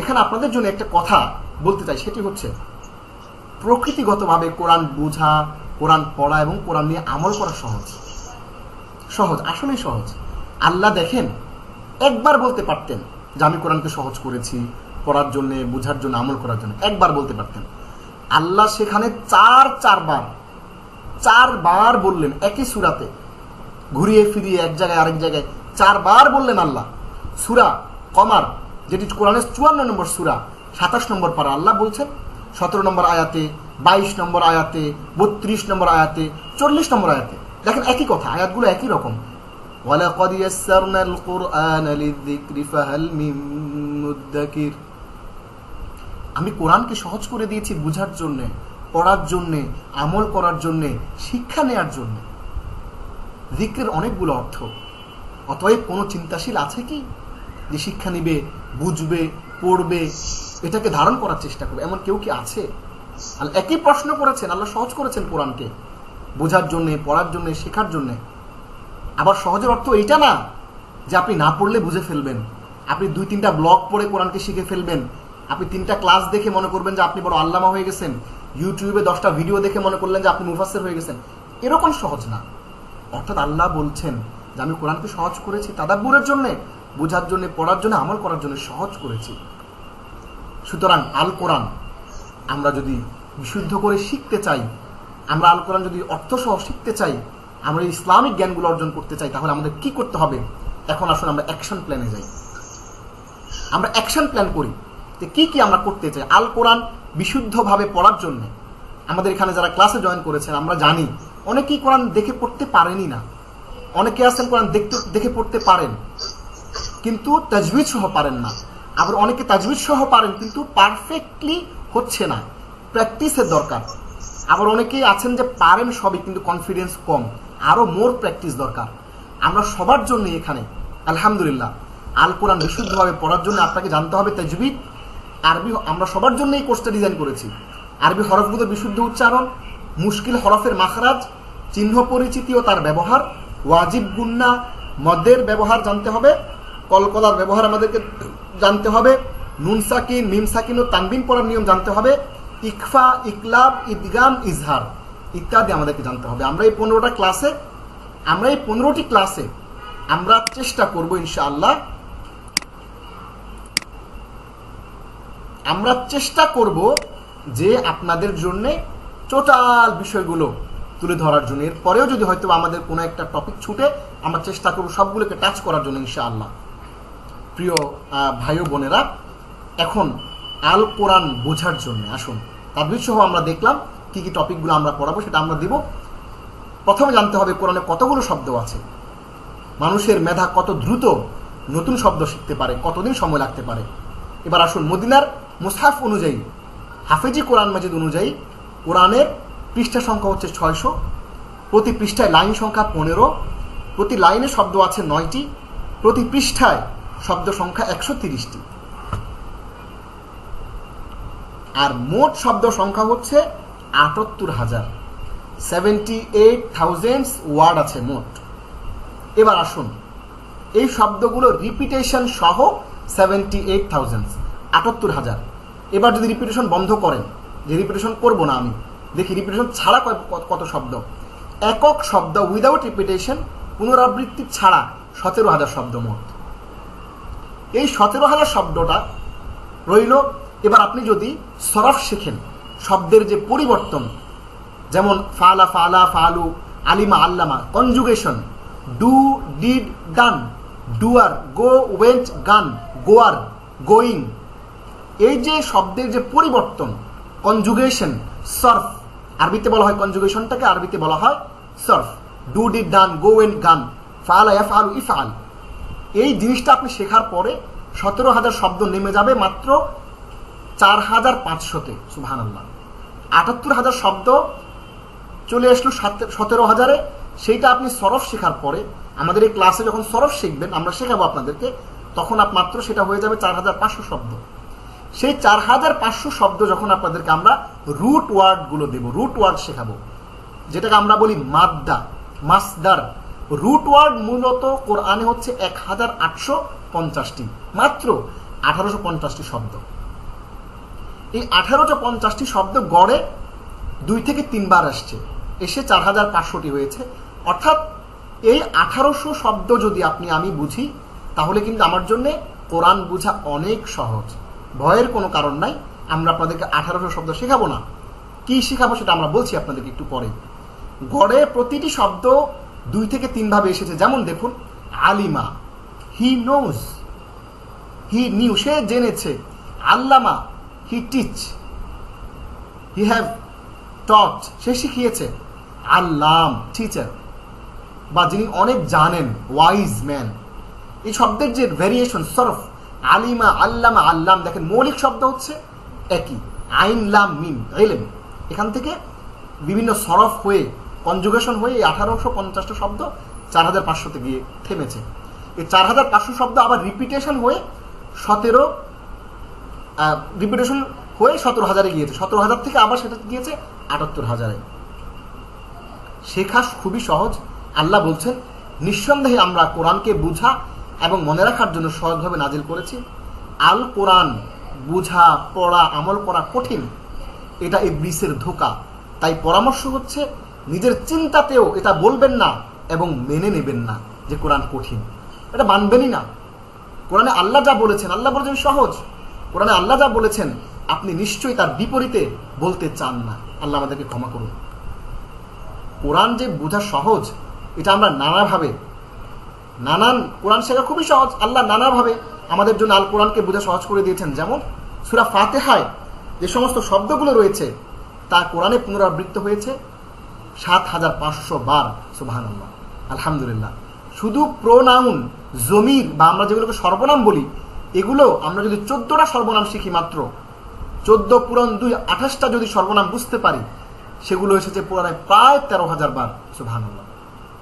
Speaker 1: এখানে আপনাদের জন্য একটা কথা বলতে চাই, সেটি হচ্ছে প্রকৃতিগতভাবে কোরআন বোঝা, কোরআন পড়া এবং কোরআন নিয়ে আমল করা সহজ। সহজ, আসলেই সহজ। আল্লাহ দেখেন, একবার বলতে পারতেন যে আমি কোরআনকে সহজ করেছি পড়ার জন্য, বোঝার জন্য, আমল করার জন্য, একবার বলতে পারতেন। আল্লাহ সেখানে চারবার বললেন, একই সূরাতে ঘুরিয়ে ফিরিয়ে এক জায়গায় আরেক জায়গায় 4 বার বললেন আল্লাহ। সূরা কমার, যেটি কোরআনের 54 নম্বর সূরা, 27 নম্বর পারা, আল্লাহ বলছেন 17 নম্বর আয়াতে, 22 নম্বর আয়াতে, 32 নম্বর আয়াতে, 40 নম্বর আয়াতে। দেখেন একই কথা, আয়াতগুলো একই রকম। ওয়ালাকাদ ইয়াসসারনাল কুরআনা লিযিকরি ফাহাল মিন মুদ্দাকির। আমি কোরআনকে সহজ করে দিয়েছি বোঝার জন্য, পড়ার জন্য, আমল করার জন্য, শিক্ষা নেয়ার জন্য। যিকরের অনেকগুলো অর্থ। অতএব কোনো চিন্তাশীল আছে কি যে শিক্ষা নিবে, বুঝবে, পড়বে, এটাকে ধারণ করার চেষ্টা করবে? এমন কেউ কি আছে? আল্লাহ একই প্রশ্ন করেছেন, আল্লাহ সহজ করেছেন কোরআনকে বোঝার জন্য, পড়ার জন্য, শেখার জন্য। আবার সহজের অর্থ এইটা না যে আপনি না পড়লে বুঝে ফেলবেন, আপনি 2-3টা ব্লগ পড়ে কোরআনকে শিখে ফেলবেন, আপনি 3টা ক্লাস দেখে মনে করবেন যে আপনি বড় আল্লামা হয়ে গেছেন, ইউটিউবে 10টা ভিডিও দেখে মনে করলেন যে আপনি মুফাসসির হয়ে গেছেন। এরকম সহজ না। অর্থাৎ আল্লাহ বলছেন যে আমি কোরআনকে সহজ করেছি তাদাব্বুরের জন্য, বোঝার জন্য, পড়ার জন্য, আমল করার জন্য সহজ করেছি। সুতরাং আল কোরআন আমরা যদি বিশুদ্ধ করে শিখতে চাই, আমরা আল কোরআন যদি অর্থসহ শিখতে চাই, আমরা ইসলামিক জ্ঞানগুলো অর্জন করতে চাই, তাহলে আমাদের কি করতে হবে? এখন আসুন আমরা অ্যাকশন প্ল্যানে যাই। আমরা অ্যাকশন প্ল্যান করি যে কি কি আমরা করতে চাই আল কোরআন বিশুদ্ধভাবে পড়ার জন্য। আমাদের এখানে যারা ক্লাসে জয়েন করেছেন, আমরা জানি অনেকেই কোরআন দেখে পড়তে পারেনই না। অনেকে আছেন কোরআন দেখে পড়তে পারেন কিন্তু তাজবিদ সহ পারেন না। আবার অনেকে তাজবিদ সহ পারেন কিন্তু পারফেক্টলি হচ্ছে না, প্র্যাকটিসের দরকার। আবার অনেকেই আছেন যে পারেন সবই কিন্তু কনফিডেন্স কম, আরও মোর প্র্যাকটিস দরকার। আমরা সবার জন্য এখানে আলহামদুলিল্লাহ আল কোরআন বিশুদ্ধভাবে পড়ার জন্য আপনাকে জানতে হবে তাজবিদ, আরবি। আমরা সবার জন্য এই কোর্সটা ডিজাইন করেছি। আরবি হরফগুলোর বিশুদ্ধ উচ্চারণ, মুশকিল হরফের মাখরাজ, চিহ্ন পরিচিতি ও তার ব্যবহার, ওয়াজিব গুন্না মদের ব্যবহার জানতে হবে, কলকলার ব্যবহার আমাদেরকে জানতে হবে, নুন সাকিন, মিম সাকিন ও তানবিন পড়ার নিয়ম জানতে হবে, ইকফা, ইকলাব, ইদগাম, ইজহার ইত্যাদি আমাদেরকে জানতে হবে। আমরা এই 15টি ক্লাসে আমরা চেষ্টা করব ইনশাআল্লাহ, আমরা চেষ্টা করব যে আপনাদের জন্য টোটাল বিষয়গুলো তুলে ধরার জন্য। এরপরেও যদি হয়তো আমাদের কোনো একটা টপিক ছুটে, আমরা চেষ্টা করব সবগুলোকে টাচ করার জন্য ইনশাআল্লাহ। প্রিয় ভাই ও বোনেরা, এখন আল কোরআন বোঝার জন্য আসুন তাদবির সহ আমরা দেখলাম কি কি টপিকগুলো আমরা পড়াবো, সেটা আমরা দিব। প্রথমে জানতে হবে কোরআনে কতগুলো শব্দ আছে, মানুষের মেধা কত দ্রুত নতুন শব্দ শিখতে পারে, কতদিন সময় লাগতে পারে। এবার আসুন মদিনার মুসহাফ অনুযায়ী, হাফেজি কোরআন মাজিদ অনুযায়ী কোরআনের পৃষ্ঠা সংখ্যা হচ্ছে 600, প্রতি পৃষ্ঠায় লাইন সংখ্যা 15, প্রতি লাইনে শব্দ আছে 9টি, প্রতি পৃষ্ঠায় শব্দ সংখ্যা 130টি, আর মোট শব্দ সংখ্যা হচ্ছে 78,000, 78,000 ওয়ার্ড আছে মোট। এবার আসুন এই শব্দগুলো রিপিটেশন সহ 78,000, 78,000। এবার যদি রিপিটেশন বন্ধ করেন, যে রিপিটেশন করব না আমি, দেখি রিপিটেশন ছাড়া কত শব্দ। একক শব্দ উইদাউট রিপিটেশন, পুনরাবৃত্তি ছাড়া 17,000 শব্দ মোট। এই 17,000 শব্দটা রইল। এবার আপনি যদি সরফ শেখেন, শব্দের যে পরিবর্তন, যেমন ফালা, ফালা, ফালু, আলিমা, আল্লামা, conjugation, do, did, done, doer, go, went, gone, goer, going, এই যে শব্দের যে পরিবর্তন, কনজুগেশন, সরফ, আরবিতে বলা হয় কনজুগেশনটাকে, আরবিতে বলা হয় সরফ। Do, did, done, go, went, gone, ফালা, ইয়াফআলু, ইফআল, এই জিনিসটা আপনি শেখার পরে 17,000 শব্দ নেমে যাবে মাত্র 4,500-তে। সুবহানাল্লাহ, 78,000 শব্দ চলে আসলো 17,000-এ। সেইটা আপনি সরফ শেখার পরে, আমাদের এই ক্লাসে যখন সরফ শিখবেন, আমরা শেখাবো আপনাদেরকে, তখন মাত্র সেটা হয়ে যাবে 4,500 শব্দ। সেই 4,500 শব্দ যখন আপনাদেরকে আমরা রুট ওয়ার্ডগুলো দেব, রুট ওয়ার্ড শেখাবো, যেটাকে আমরা বলি মাদ্দা, মাসদার। রুট ওয়ার্ড মূলত কোরআনে হচ্ছে 1,850টি, মাত্র 1,850টি শব্দ। এই 1,850টি শব্দ গড়ে 2 থেকে 3 বার আসছে, এসে 4,500টি হয়েছে। অর্থাৎ এই 1,800 শব্দ যদি আমি বুঝি, তাহলে কিন্তু আমার জন্য কোরআন বোঝা অনেক সহজ। ভয়ের কোনো কারণ নাই। আমরা আপনাদেরকে 1,800 শব্দ শেখাবো না, কি শেখাবো সেটা আমরা বলছি আপনাদেরকে একটু পরে। গড়ে প্রতিটি শব্দ 2 থেকে 3 ভাবে এসেছে। যেমন দেখুন, আলিমা, হি নোজ, হি নিউ, সে জেনেছে। আল্লামা, হি টিচ, হি হ্যাভ টট, সে শিখিয়েছে। আল্লাম, টিচার, বা যিনি অনেক জানেন, ওয়াইজ ম্যান। এই শব্দের যে ভেরিয়েশন, সরফ, আলিমা, আল্লামা, আল্লাম, দেখেন মৌলিক শব্দ হচ্ছে একই, আইন, লাম, মিম, ইলম। এখান থেকে বিভিন্ন সরফ হয়ে, কনজুগেশন হয়ে এই 1,850টা শব্দ 4,500-তে গিয়ে থেমেছে। এই 4,500 শব্দ আবার রিপিটেশন হয়ে 17,000-এ গিয়েছে। 17,000 থেকে আবার সেটা গিয়েছে 78,000-এ। শেখা খুবই সহজ। আল্লাহ বলছেন, নিঃসন্দেহে আমরা কোরআনকে বুঝা এবং মনে রাখার জন্য সহজভাবে নাজিল করেছি। আল কোরআন বুঝা, পড়া, আমল করা কঠিন, এটা ইবলিসের ধোঁকা। তাই পরামর্শ হচ্ছে, নিজের চিন্তাতেও এটা বলবেন না এবং মেনে নেবেন না যে কোরআন কঠিন, এটা মানবেনই না। কোরআনে আল্লাহ যা বলেছেন, আল্লাহ বলেছেন সহজ। কোরআনে আল্লাহ যা বলেছেন, আপনি নিশ্চয়ই তার বিপরীতে বলতে চান না। আল্লাহ আমাদেরকে ক্ষমা করুন। কোরআন যে বোঝা সহজ, এটা আমরা কোরআন শেখা খুবই সহজ। আল্লাহ নানাভাবে আমাদের জন্য আল কোরআনকে বোঝা সহজ করে দিয়েছেন। যেমন সূরা ফাতিহায় যে সমস্ত শব্দগুলো রয়েছে, তা কোরআনে পুনরাবৃত্ত হয়েছে 7,500 বার। সুবহানাল্লাহ, আলহামদুলিল্লাহ। শুধু প্রোনাউন, জমির, বা আমরা যেগুলোকে সর্বনাম বলি, এগুলো আমরা যদি 14টা সর্বনাম শিখি, মাত্র 14 পূরণ 2, 28টা যদি সর্বনাম বুঝতে পারি, সেগুলো এসেছে পুরাণে প্রায় 13,000 বার। সুবহানাল্লাহ।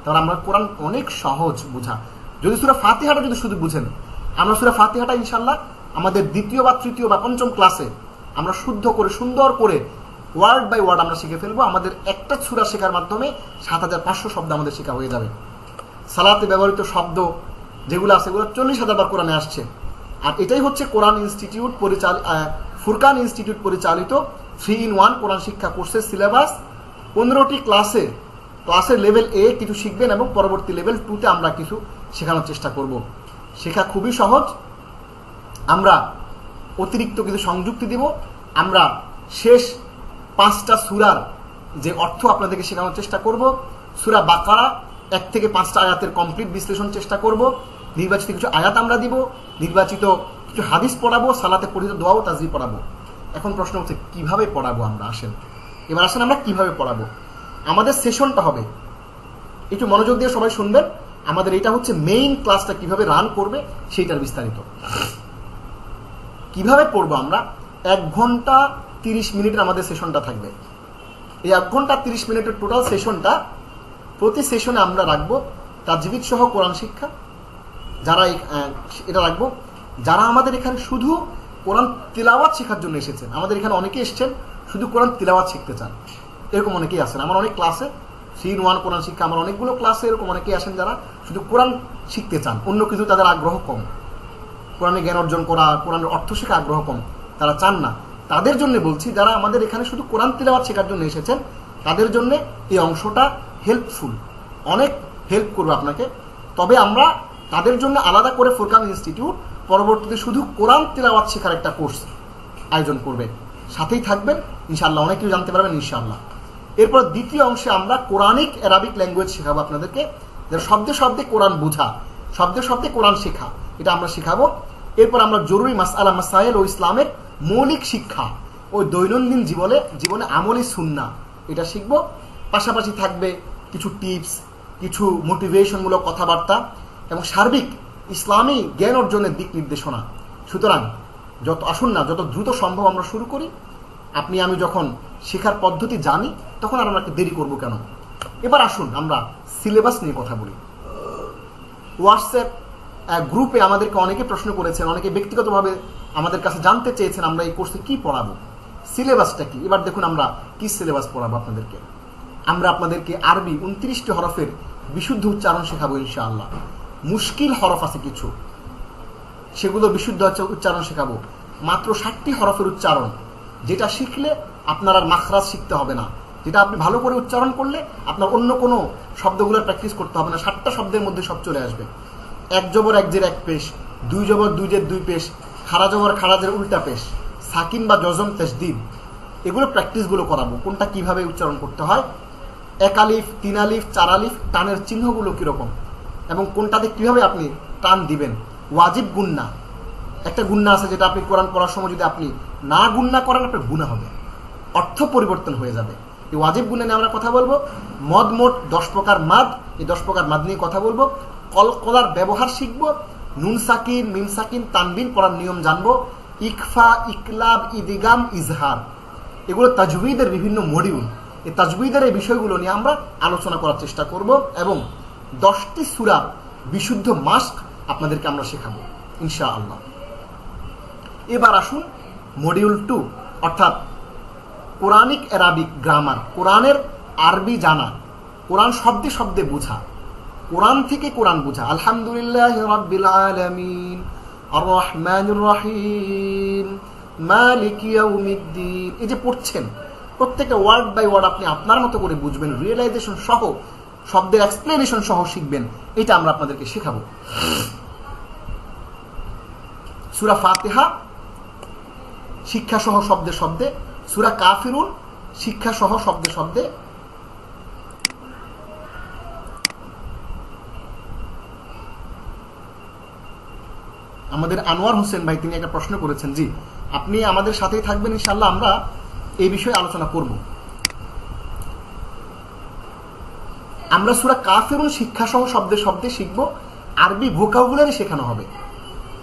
Speaker 1: তাহলে আমরা কোরআন অনেক সহজ বোঝা। যদি সূরা ফাতিহাটা যদি শুধু বুঝেন, আমরা সূরা ফাতিহাটা ইনশাআল্লাহ আমাদের 2য় বা 3য় বা 5ম ক্লাসে আমরা শুদ্ধ করে, সুন্দর করে, ওয়ার্ড বাই ওয়ার্ড আমরা শিখে ফেলবো। আমাদের একটা সূরা শেখার মাধ্যমে 7,500 শব্দ আমাদের শেখা হয়ে যাবে। সালাতে ব্যবহৃত শব্দ যেগুলো আছে, এগুলো 40,000 বার কোরআনে আসছে। আর এটাই হচ্ছে কোরআন ইনস্টিটিউট ফুরকান ইনস্টিটিউট পরিচালিত 3-in-1 কোরআন শিক্ষা কোর্সের সিলেবাস 15টি ক্লাসের লেভেল এ কিছু শিখবেন এবং পরবর্তী লেভেল 2তে আমরা কিছু শেখানোর চেষ্টা করব। শেখা খুবই সহজ। আমরা অতিরিক্ত কিছু সংযুক্তি দিব। আমরা শেষ 5টা সূরার যে অর্থ আপনাদেরকে শেখানোর চেষ্টা করব। সূরা বাকারা 1 থেকে 5টা আয়াতের কমপ্লিট বিশ্লেষণ চেষ্টা করব। নির্বাচিত কিছু আয়াত আমরা দিব, নির্বাচিত কিছু হাদিস পড়াবো, সালাতে পড়িত দোয়া ও তাজবীহ পড়াবো। এখন প্রশ্ন হচ্ছে কিভাবে পড়াবো আমরা? এবার আসেন আমরা কিভাবে পড়াবো। আমাদের সেশনটা হবে, একটু মনোযোগ দিয়ে সবাই শুনবেন। আমাদের এটা হচ্ছে মেইন ক্লাসটা কিভাবে রান করবে সেইটার বিস্তারিত। কিভাবে পড়বো আমরা? 1 ঘন্টা 30 মিনিটের আমাদের সেশনটা থাকবে। এই 1 ঘন্টা 30 মিনিটের টোটাল সেশনটা, প্রতি সেশনে আমরা রাখবো তাজবিদ সহ কোরআন শিক্ষা। যারা এটা রাখবো যারা আমাদের এখানে শুধু কোরআন তিলাওয়াত শেখার জন্য এসেছেন। আমাদের এখানে অনেকে এসেছেন শুধু কোরআন তিলাওয়াত শিখতে চান, এরকম অনেকেই আসেন। আমার অনেক ক্লাসে 3-in-1 কোরআন শিক্ষা, আমার অনেকগুলো ক্লাসে এরকম অনেকেই আসেন যারা শুধু কোরআন শিখতে চান, অন্য কিছু তাদের আগ্রহ কম, কোরআনে জ্ঞান অর্জন করা, কোরআনের অর্থ শেখা আগ্রহ কম, তারা চান না। তাদের জন্য বলছি, যারা আমাদের এখানে শুধু কোরআন তিলাওয়াত শেখার জন্য এসেছেন তাদের জন্য এই অংশটা হেল্পফুল, অনেক হেল্প করবে আপনাকে। তবে আমরা তাদের জন্য আলাদা করে ফুরকান ইনস্টিটিউট পরবর্তীতে শুধু কোরআন তিলাওয়াত শেখার একটা কোর্স আয়োজন করবে। সাথেই থাকবেন ইনশাআল্লাহ, অনেক কিছু জানতে পারবেন ইনশাআল্লাহ। এরপর দ্বিতীয় অংশে আমরা কোরআনিক অ্যারাবিক ল্যাঙ্গুয়েজ শেখাবো আপনাদেরকে, যারা শব্দে শব্দে কোরআন বোঝা, শব্দে শব্দে কোরআন শেখা, এটা আমরা শেখাবো। এরপর আমরা জরুরি মাসআলা মাসাইল ও ইসলামের মৌলিক শিক্ষা, ওই দৈনন্দিন জীবনে আমলি সুন্নাহ, এটা শিখবো। পাশাপাশি থাকবে কিছু টিপস, কিছু মোটিভেশনমূলক কথাবার্তা এবং সার্বিক ইসলামী জ্ঞান অর্জনের দিক নির্দেশনা। সুতরাং যত দ্রুত সম্ভব আমরা শুরু করি। আপনি আমি যখন শেখার পদ্ধতি জানি তখন আর আমরা দেরি করব কেন। এবার আসুন আমরা সিলেবাস নিয়ে কথা বলি। হোয়াটসঅ্যাপ গ্রুপে আমাদেরকে অনেকে প্রশ্ন করেছেন, অনেকে ব্যক্তিগতভাবে আমাদের কাছে জানতে চেয়েছেন আমরা এই কোর্সে কি পড়াবো, সিলেবাসটা কি। এবার দেখুন আমরা কি সিলেবাস পড়াবো আপনাদেরকে। আমরা আপনাদেরকে আরবি 29টি হরফের বিশুদ্ধ উচ্চারণ শেখাবো ইনশাআল্লাহ। মুশকিল হরফ আছে কিছু, সেগুলো বিশুদ্ধ উচ্চারণ শেখাবো। মাত্র 60টি হরফের উচ্চারণ, যেটা শিখলে আপনার আর মাখরাজ শিখতে হবে না, যেটা আপনি ভালো করে উচ্চারণ করলে আপনার অন্য কোনো শব্দগুলোর প্র্যাকটিস করতে হবে না। 60টা শব্দের মধ্যে সব চলে আসবে। 1 জবর 1 জের 1 পেশ, 2 জবর 2 জের 2 পেশ, খাড়া জবর খাড়াজের উল্টা পেশ, সাকিন বা জজম তাসদীদ, এগুলো প্র্যাকটিসগুলো করাবো। কোনটা কিভাবে উচ্চারণ করতে হয়, 1 আলিফ 3 আলিফ 4 আলিফ টানের চিহ্নগুলো কীরকম এবং কোনটাতে কিভাবে আপনি টান দিবেন। ওয়াজিব গুন্না, একটা গুন্না আছে যেটা আপনি কোরআন পড়ার সময় যদি আপনি না গুন্না করেন আপনার গুনাহ হবে, অর্থ পরিবর্তন হয়ে যাবে। এই ওয়াজিব গুন্না নিয়ে আমরা কথা বলবো। মদ মোট 10 প্রকার মাদ, এই 10 প্রকার মাদ নিয়ে কথা বলবো। কলকলার ব্যবহার শিখবো। নুন সাকিন, মিম সাকিন, তানবিন পড়ার নিয়ম জানবো। ইকফা, ইকলাব, ইদিগাম, ইজহার, এগুলো তাজউইদের বিভিন্ন মডিউল। এই তাজউইদের এই বিষয়গুলো নিয়ে আমরা আলোচনা করার চেষ্টা করব এবং 10টি সূরা বিশুদ্ধ মাস্ক আপনাদেরকে আমরা শেখাবো ইনশাআল্লাহ। এবার আসুন মডিউল 2, অর্থাৎ কোরআনিক অ্যারাবিক গ্রামার, কোরআনের আরবি জানা, কোরআন শব্দে শব্দে বোঝা, কোরআন থেকে কোরআন বোঝা। আলহামদুলিল্লাহি রাব্বিল আলামিন, আর রহমানির রহিম, মালিকি ইয়াউমিদ্দিন, এই যে পড়ছেন প্রত্যেকটা ওয়ার্ড বাই ওয়ার্ড আপনি আপনার মতো করে বুঝবেন, রিয়েলাইজেশন সহ, শব্দের এক্সপ্লেনেশন সহ শিখবেন। এটা আমরা আপনাদেরকে শেখাবো। সূরা ফাতিহা শিক্ষা সহ শব্দে শব্দে, সূরা কাফিরুন শিক্ষা সহ শব্দে শব্দে, আমাদের আনোয়ার হোসেন ভাই তিনি একটা প্রশ্ন করেছেন, জি আপনি আমাদের সাথেই থাকবেন ইনশাআল্লাহ, আমরা এই বিষয়ে আলোচনা করব। আমরা সূরা কাফিরুন শিক্ষা সহ শব্দে শব্দে শিখব, আরবি ভোকাবুলারি শেখানো হবে।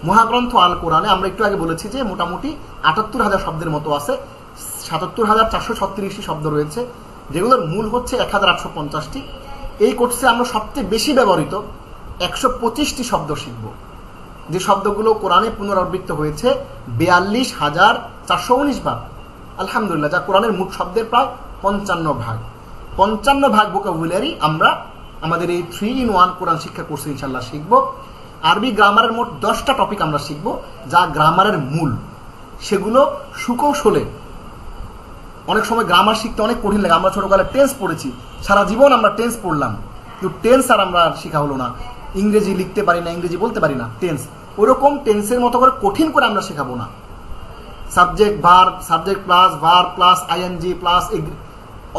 Speaker 1: মহাগ্রন্থ আল কোরআনে আমরা একটু আগে বলেছি যে মোটামুটি ৭৮,০০০ শব্দের মতো আছে, ৭৭,৪৩৬টি শব্দ রয়েছে, যেগুলোর মূল হচ্ছে ১,৮৫০টি। এই কোর্সে আমরা সবচেয়ে বেশি ব্যবহৃত ১২৫টি শব্দ শিখব, যে শব্দগুলো কোরআনে পুনরাবৃত্ত হয়েছে ৪২,৪১৯ বার, আলহামদুলিল্লাহ, যা কোরআনের মোট শব্দের প্রায় ৫৫ ভাগ ভোকাবুলারি আমরা আমাদের এই 3-in-1 কোরআন শিক্ষা কোর্সে ইনশাআল্লাহ শিখব। আরবি গ্রামারের মোট 10টা টপিক আমরা শিখব, যা গ্রামারের মূল, সেগুলো সুকৌশলে অনেক সময় গ্রামার শিখতে অনেক কঠিন লাগে। আমরা ছোটবেলায় টেন্স পড়েছি, সারা জীবন আমরা টেন্স পড়লাম, কিন্তু টেন্স আর আমরা শেখা হলো না। ইংরেজি লিখতে পারি না, ইংরেজি বলতে পারি না, টেন্স। ওরকম টেন্সের মতো করে কঠিন করে আমরা শেখাবো না। Subject verb, subject plus verb plus ING plus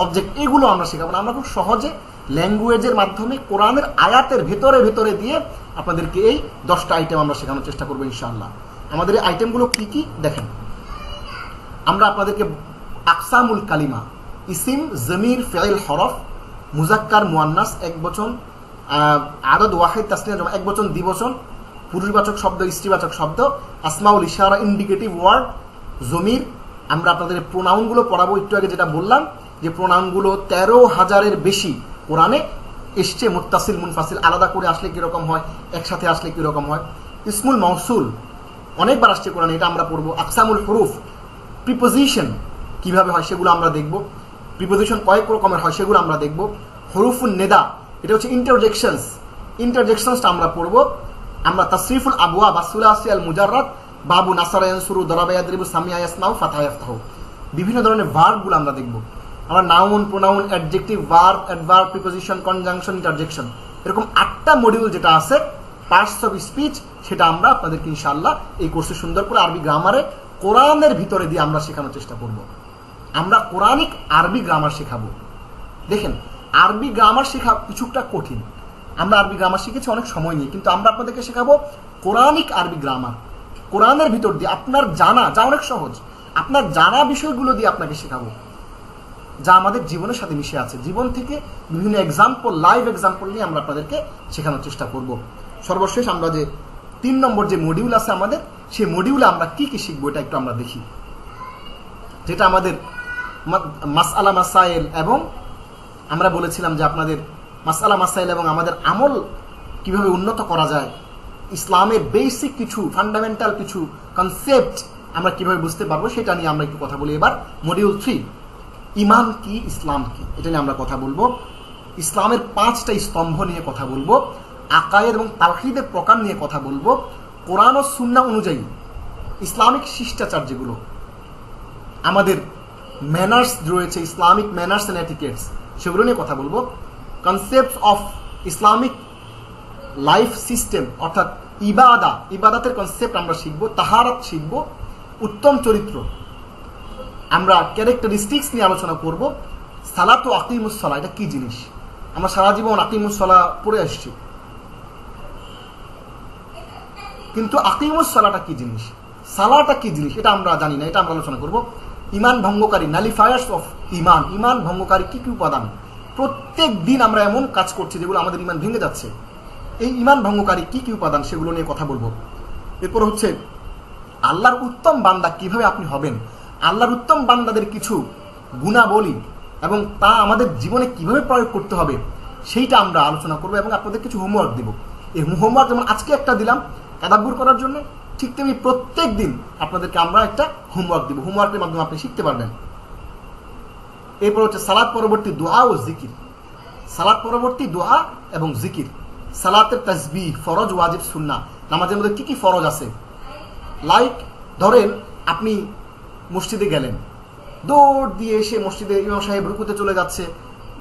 Speaker 1: object, এগুলো আমরা শেখাবো না। আমরা খুব সহজে ল্যাঙ্গুয়েজের মাধ্যমে কোরআনের আয়াতের ভেতরে ভেতরে দিয়ে আপনাদেরকে এই 10টা আইটেম আমরা শেখানোর চেষ্টা করবো ইনশাআল্লাহ। আমাদের এই আইটেমগুলো কি কি দেখেন। আমরা আপনাদেরকে আকসামুল কালিমা, ইসিম, জমির, ফেইল, হরফ, মুজাক্কার, মুয়ান্নাস, একবচন, আদদ, ওয়াহিদ, তাসনিয়া, জামা, একবচন, দ্বিবচন, পুরুষবাচক শব্দ, স্ত্রীবাচক শব্দ, আসমাউল ইশারা, ইন্ডিকেটিভ ওয়ার্ড, জমির। আমরা আপনাদের প্রোনাউনগুলো পড়াবো। একটু আগে যেটা বললাম যে প্রোনাউনগুলো 13,000-এর বেশি কোরআনে এসছে। মুত্তাসিল, মুনফাসিল আলাদা করে আসলে কীরকম হয়, একসাথে আসলে কীরকম হয়। ইসমুল মৌসুল অনেকবার আসছে কোরআনে, এটা আমরা পড়বো। আকসামুল হুরুফ, প্রিপোজিশন কিভাবে হয় সেগুলো আমরা দেখব। প্রিপোজিশন কয়েক রকমের হয় সেগুলো আমরা দেখব। হরুফুন নেদা, এটা হচ্ছে ইন্টারজেকশনস, ইন্টারজেকশনসটা আমরা পড়ব। আমরা তাসরিফুল আবওয়া বা সুলাসি আল মুজাররাদ, বাবু, নাসারা, ইয়ানসুরু, দরাবা, ইয়াদরিবু, সামিয়া, ইয়াসমাউ, ফাতাহা, ইয়াফতাহু, বিভিন্ন ধরনের ভার্বগুলো আমরা দেখব। আমরা noun, pronoun, adjective, verb, adverb, preposition, conjunction, interjection, এরকম 8টা মডিউল যেটা আছে পার্টস অফ স্পিচ, সেটা আমরা আপনাদেরকে ইনশাআল্লাহ এই কোর্সে সুন্দর করে আরবি গ্রামারে কোরআনের ভিতরে দিয়ে আমরা শেখানোর চেষ্টা করব। আমরা কোরআনিক আরবি গ্রামার শেখাবো। দেখেন, আরবি গ্রামার শেখা কিছুটা কঠিন। আমরা আরবি গ্রামার শিখেছি অনেক সময় নিয়ে, কিন্তু আমরা আপনাদেরকে শেখাবো কোরআনিক আরবি গ্রামার, কোরআনের ভিতর দিয়ে আপনার জানা, যা অনেক সহজ, আপনার জানা বিষয়গুলো দিয়ে আপনাকে শেখাবো, যা আমাদের জীবনের সাথে মিশে আছে। জীবন থেকে বিভিন্ন এক্সাম্পল, লাইভ এক্সাম্পল নিয়ে আমরা আপনাদেরকে শেখানোর চেষ্টা করব। সর্বশেষ আমরা যে 3 নম্বর যে মডিউল আছে আমাদের, সেই মডিউলে আমরা কি কি শিখবো এটা একটু আমরা দেখি। যেটা আমাদের মাসআলা মাসাইল, এবং আমরা বলেছিলাম যে আপনাদের মাসআলা মাসাইল এবং আমাদের আমল কিভাবে উন্নত করা যায়, ইসলামের বেসিক কিছু ফান্ডামেন্টাল কিছু কনসেপ্ট আমরা কিভাবে বুঝতে পারবো, সেটা নিয়ে আমরা একটু কথা বলি। এবার মডিউল 3, ইমান কি, ইসলাম কি, এটা নিয়ে আমরা কথা বলবো। ইসলামের 5টা স্তম্ভ নিয়ে কথা বলবো। আকায়েদ এবং তাওহীদের প্রকার নিয়ে কথা বলবো। কোরআন ও সুন্নাহ অনুযায়ী ইসলামিক শিষ্টাচার, যেগুলো আমাদের ম্যানার্স রয়েছে, ইসলামিক ম্যানার্স অ্যান্ড এটিকেটস, সেগুলো নিয়ে কথা বলবো। Concepts of Islamic life system, অর্থাৎ ইবাদাতের কনসেপ্ট আমরা শিখবো। তাহারাত শিখবো। উত্তম চরিত্র, আমরা ক্যারেক্টারিস্টিক্স নিয়ে আলোচনা করব। সালাত ও আকিমুস সালাহ, এটা কি জিনিস? আমরা সারা জীবন আকিমুস সালাহ পড়ে আসছি, কিন্তু আকিমুস সালাহটা কি জিনিস, সালাহটা কি জিনিস এটা আমরা জানি না, এটা আমরা আলোচনা করব। ইমান ভঙ্গকারী, নালিফায়ার্স অফ ইমান, ইমান ভঙ্গকারী কি কি উপাদান। প্রত্যেক দিন আমরা এমন কাজ করছি যেগুলো আমাদের ইমান ভেঙে যাচ্ছে। এই ইমান ভঙ্গকারী কি কি উপাদান, সেগুলো নিয়ে কথা বলবো। এরপর হচ্ছে আল্লাহর উত্তম বান্দা কিভাবে আপনি হবেন, আল্লাহর উত্তম বান্দাদের কিছু গুণাবলী এবং তা আমাদের জীবনে কিভাবে প্রয়োগ করতে হবে, সেইটা আমরা আলোচনা করবো এবং আপনাদের কিছু হোমওয়ার্ক দেব। এই হোমওয়ার্ক যেমন আজকে একটা দিলাম তাদাব্বুর করার জন্য, ঠিক তেমনি প্রত্যেক দিন আপনাদেরকে আমরা একটা হোমওয়ার্ক দিব। হোমওয়ার্কের মাধ্যমে আপনি শিখতে পারবেন। এরপর হচ্ছে সালাত পরবর্তী দোয়া ও জিকির, সালাত পরবর্তী দোয়া এবং জিকির। সালাতের তাসবিহ, ফরজ, ওয়াজিব, সুন্নাহ। নামাজের মধ্যে কি কি ফরজ আছে, লাইক ধরেন আপনি মসজিদে গেলেন, দৌড় দিয়ে এসে মসজিদে ইমাম সাহেব রুকুতে চলে যাচ্ছে,